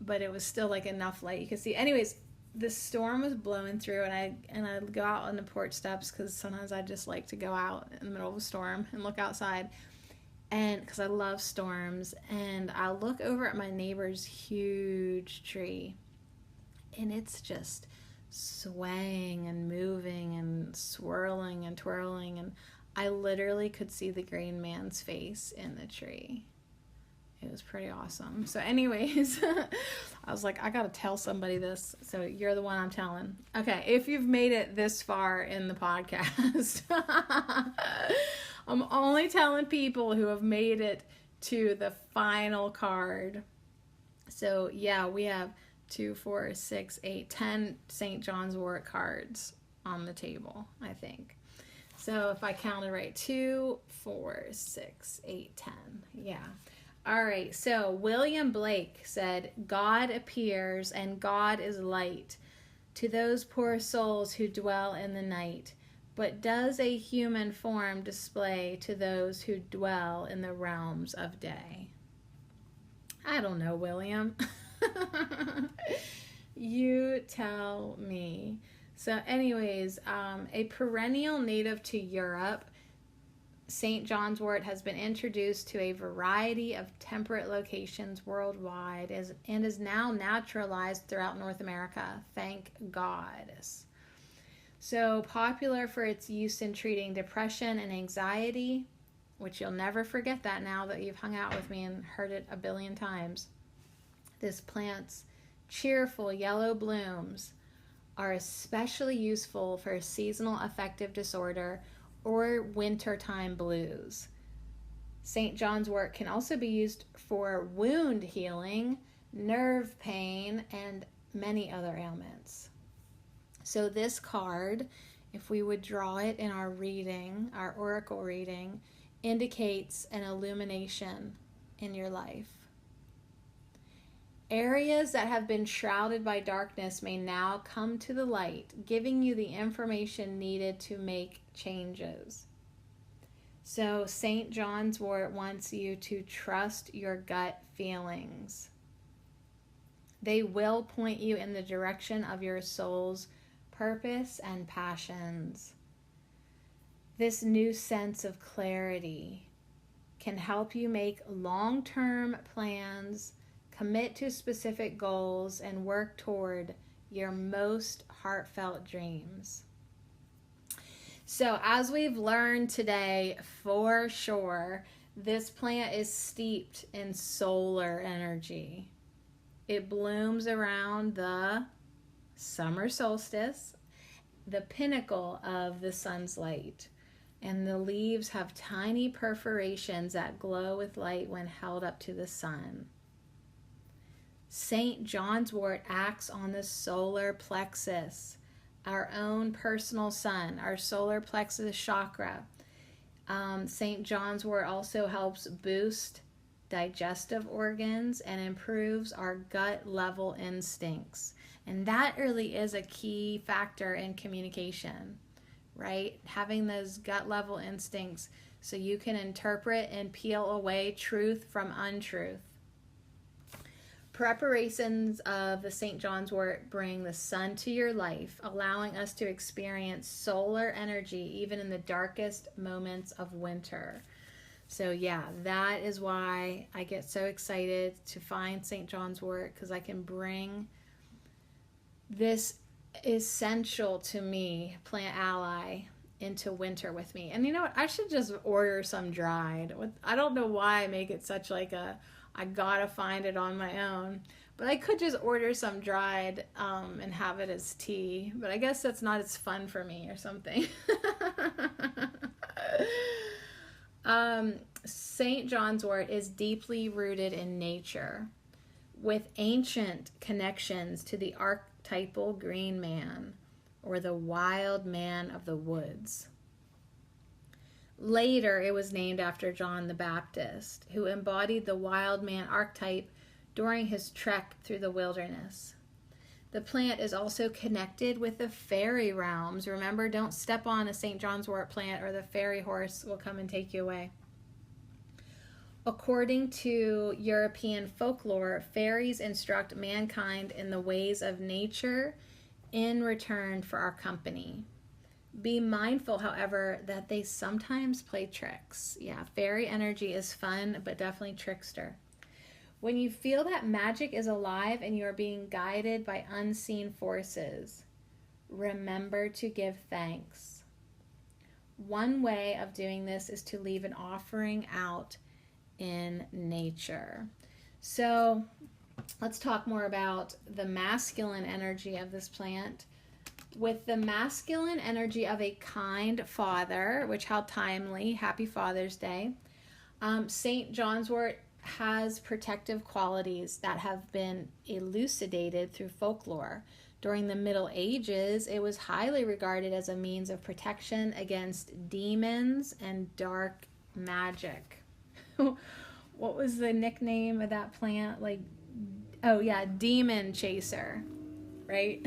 but it was still like enough light you could see. Anyways, the storm was blowing through, and I go out on the porch steps because sometimes I just like to go out in the middle of a storm and look outside, and because I love storms. And I look over at my neighbor's huge tree, and it's just swaying and moving and swirling and twirling, and I literally could see the green man's face in the tree. It was pretty awesome. So anyways, I was like, I gotta tell somebody this. So you're the one I'm telling. Okay, if you've made it this far in the podcast, I'm only telling people who have made it to the final card. So yeah, we have 2, 4, 6, 8, 10 St. John's wort cards on the table, I think. So if I counted right, 2, 4, 6, 8, 10. Yeah. All right. So William Blake said, God appears and God is light to those poor souls who dwell in the night. But does a human form display to those who dwell in the realms of day? I don't know, William. You tell me. So anyways, a perennial native to Europe, St. John's wort has been introduced to a variety of temperate locations worldwide and is now naturalized throughout North America. Thank God. So popular for its use in treating depression and anxiety, which you'll never forget that now that you've hung out with me and heard it a billion times. This plant's cheerful yellow blooms are especially useful for seasonal affective disorder or wintertime blues. St. John's wort can also be used for wound healing, nerve pain, and many other ailments. So this card, if we would draw it in our reading, our oracle reading, indicates an illumination in your life. Areas that have been shrouded by darkness may now come to the light, giving you the information needed to make changes. So St. John's wort wants you to trust your gut feelings. They will point you in the direction of your soul's purpose and passions. This new sense of clarity can help you make long-term plans, commit to specific goals, and work toward your most heartfelt dreams. So as we've learned today, for sure, this plant is steeped in solar energy. It blooms around the summer solstice, the pinnacle of the sun's light. And the leaves have tiny perforations that glow with light when held up to the sun. St. John's wort acts on the solar plexus, our own personal sun, our solar plexus chakra. St. John's wort also helps boost digestive organs and improves our gut level instincts. And that really is a key factor in communication, right? Having those gut level instincts so you can interpret and peel away truth from untruth. Preparations of the St. John's wort bring the sun to your life, allowing us to experience solar energy even in the darkest moments of winter. So yeah, that is why I get so excited to find St. John's wort, because I can bring this essential to me plant ally into winter with me. And you know what? I should just order some dried. I don't know why I make it such like a I gotta find it on my own. But I could just order some dried and have it as tea. But I guess that's not as fun for me or something. St. John's wort is deeply rooted in nature, with ancient connections to the archetypal green man, or the wild man of the woods. Later, it was named after John the Baptist, who embodied the wild man archetype during his trek through the wilderness. The plant is also connected with the fairy realms. Remember, don't step on a St. John's wort plant or the fairy horse will come and take you away. According to European folklore, fairies instruct mankind in the ways of nature in return for our company. Be mindful, however, that they sometimes play tricks. Yeah, fairy energy is fun, but definitely trickster. When you feel that magic is alive and you are being guided by unseen forces, remember to give thanks. One way of doing this is to leave an offering out in nature. So let's talk more about the masculine energy of this plant. With the masculine energy of a kind father, which how timely, happy Father's Day. St. John's wort has protective qualities that have been elucidated through folklore. During the Middle Ages, it was highly regarded as a means of protection against demons and dark magic. What was the nickname of that plant? Demon chaser, right?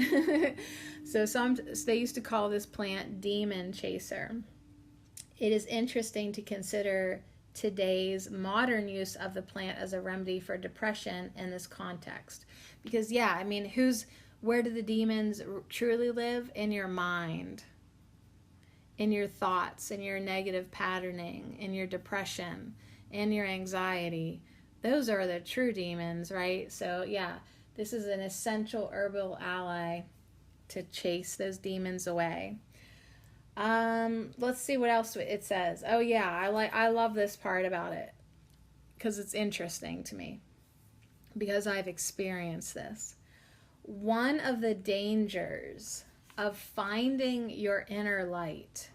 So they used to call this plant demon chaser. It is interesting to consider today's modern use of the plant as a remedy for depression in this context. Because where do the demons truly live? In your mind, in your thoughts, in your negative patterning, in your depression, in your anxiety. Those are the true demons, right? So yeah, this is an essential herbal ally to chase those demons away. Let's see what else it says. Oh yeah, I love this part about it because it's interesting to me because I've experienced this. One of the dangers of finding your inner light,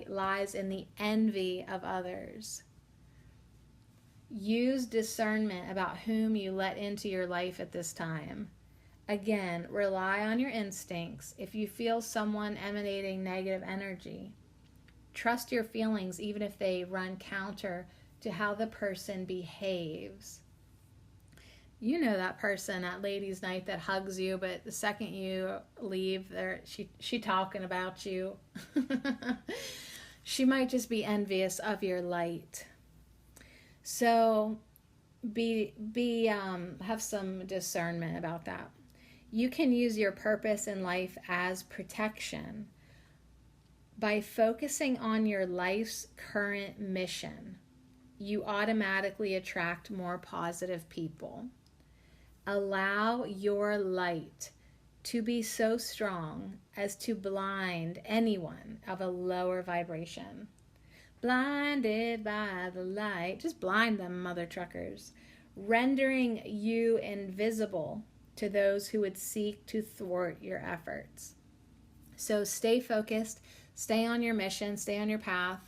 lies in the envy of others. Use discernment about whom you let into your life at this time. Again, rely on your instincts. If you feel someone emanating negative energy, trust your feelings even if they run counter to how the person behaves. You know that person at ladies' night that hugs you, but the second you leave, she talking about you. She might just be envious of your light. So have some discernment about that. You can use your purpose in life as protection by focusing on your life's current mission. You automatically attract more positive people. Allow your light to be so strong as to blind anyone of a lower vibration. Blinded by the light. Just blind them, mother truckers. Rendering you invisible to those who would seek to thwart your efforts. So stay focused, stay on your mission, stay on your path,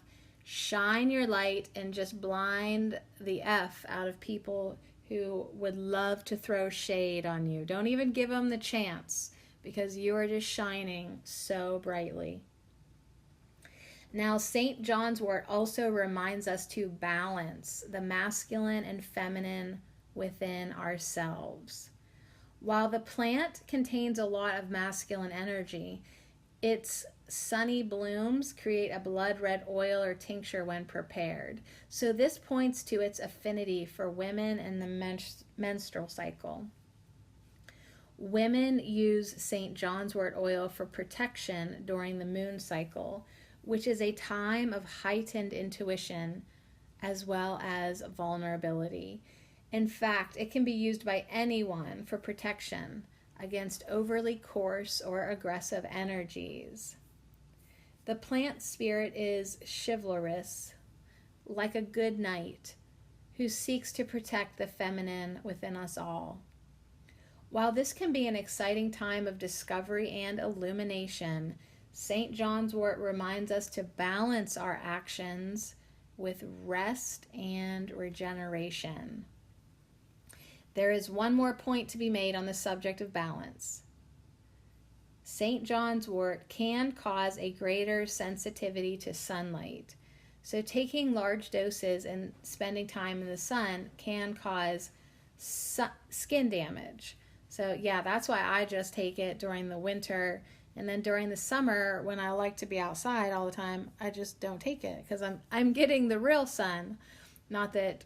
shine your light, and just blind the F out of people who would love to throw shade on you. Don't even give them the chance, because you are just shining so brightly. Now, St. John's wort also reminds us to balance the masculine and feminine within ourselves. While the plant contains a lot of masculine energy, its sunny blooms create a blood red oil or tincture when prepared. So this points to its affinity for women and the menstrual cycle. Women use St. John's wort oil for protection during the moon cycle, which is a time of heightened intuition as well as vulnerability. In fact, it can be used by anyone for protection against overly coarse or aggressive energies. The plant spirit is chivalrous, like a good knight who seeks to protect the feminine within us all. While this can be an exciting time of discovery and illumination, St. John's wort reminds us to balance our actions with rest and regeneration. There is one more point to be made on the subject of balance. St. John's wort can cause a greater sensitivity to sunlight. So taking large doses and spending time in the sun can cause skin damage. So yeah, that's why I just take it during the winter. And then during the summer, when I like to be outside all the time, I just don't take it because I'm getting the real sun. Not that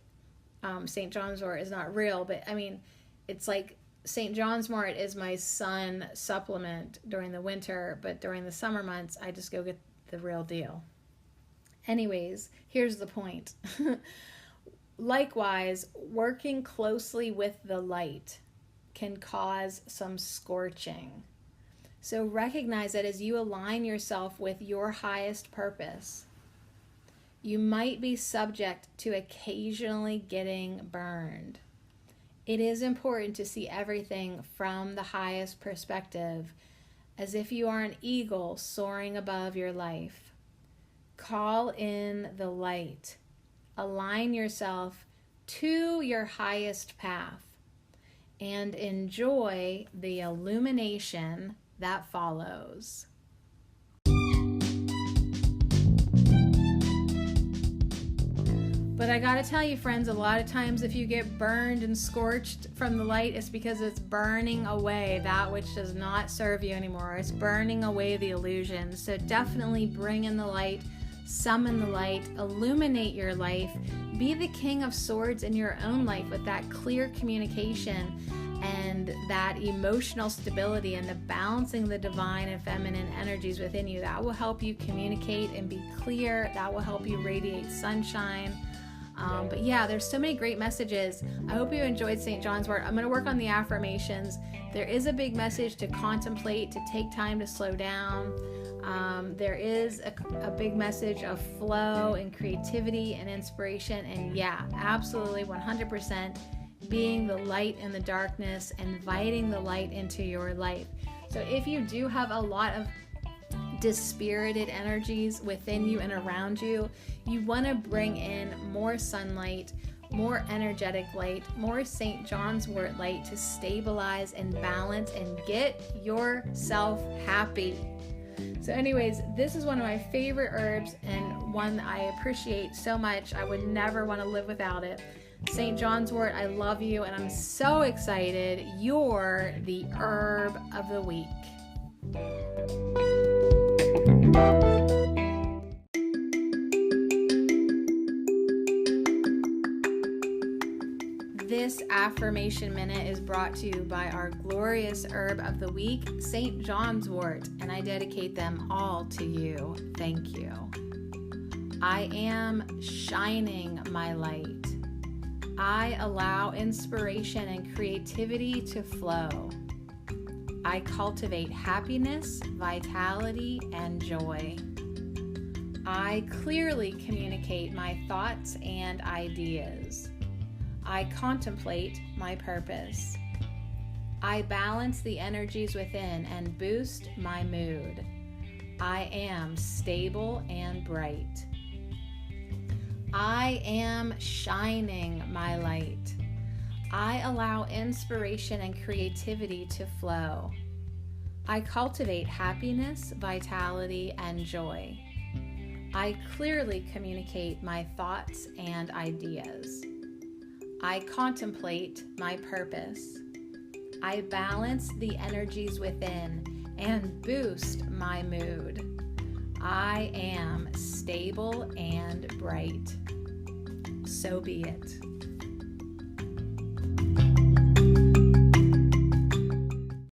St. John's wort is not real, but I mean, it's like St. John's wort is my sun supplement during the winter, but during the summer months, I just go get the real deal. Anyways, here's the point. Likewise, working closely with the light can cause some scorching. So recognize that as you align yourself with your highest purpose, you might be subject to occasionally getting burned. It is important to see everything from the highest perspective, as if you are an eagle soaring above your life. Call in the light. Align yourself to your highest path and enjoy the illumination that follows. But I gotta tell you, friends, a lot of times if you get burned and scorched from the light, it's because it's burning away that which does not serve you anymore. It's burning away the illusion. So definitely bring in the light, summon the light, illuminate your life, be the King of Swords in your own life with that clear communication and that emotional stability and the balancing the divine and feminine energies within you. That will help you communicate and be clear. That will help you radiate sunshine. But yeah, there's so many great messages. I hope you enjoyed St. John's wort. I'm going to work on the affirmations. There is a big message to contemplate, to take time to slow down. There is a big message of flow and creativity and inspiration. And yeah, absolutely 100% being the light in the darkness, inviting the light into your life. So if you do have a lot of dispirited energies within you and around you, you want to bring in more sunlight, more energetic light, more St. John's wort light to stabilize and balance and get yourself happy. So anyways, this is one of my favorite herbs and one that I appreciate so much. I would never want to live without it. St. John's wort, I love you and I'm so excited. You're the herb of the week. This affirmation minute is brought to you by our glorious herb of the week, St. John's wort, and I dedicate them all to you. Thank you. I am shining my light. I allow inspiration and creativity to flow. I cultivate happiness, vitality, and joy. I clearly communicate my thoughts and ideas. I contemplate my purpose. I balance the energies within and boost my mood. I am stable and bright. I am shining my light. I allow inspiration and creativity to flow. I cultivate happiness, vitality, and joy. I clearly communicate my thoughts and ideas. I contemplate my purpose. I balance the energies within and boost my mood. I am stable and bright. So be it.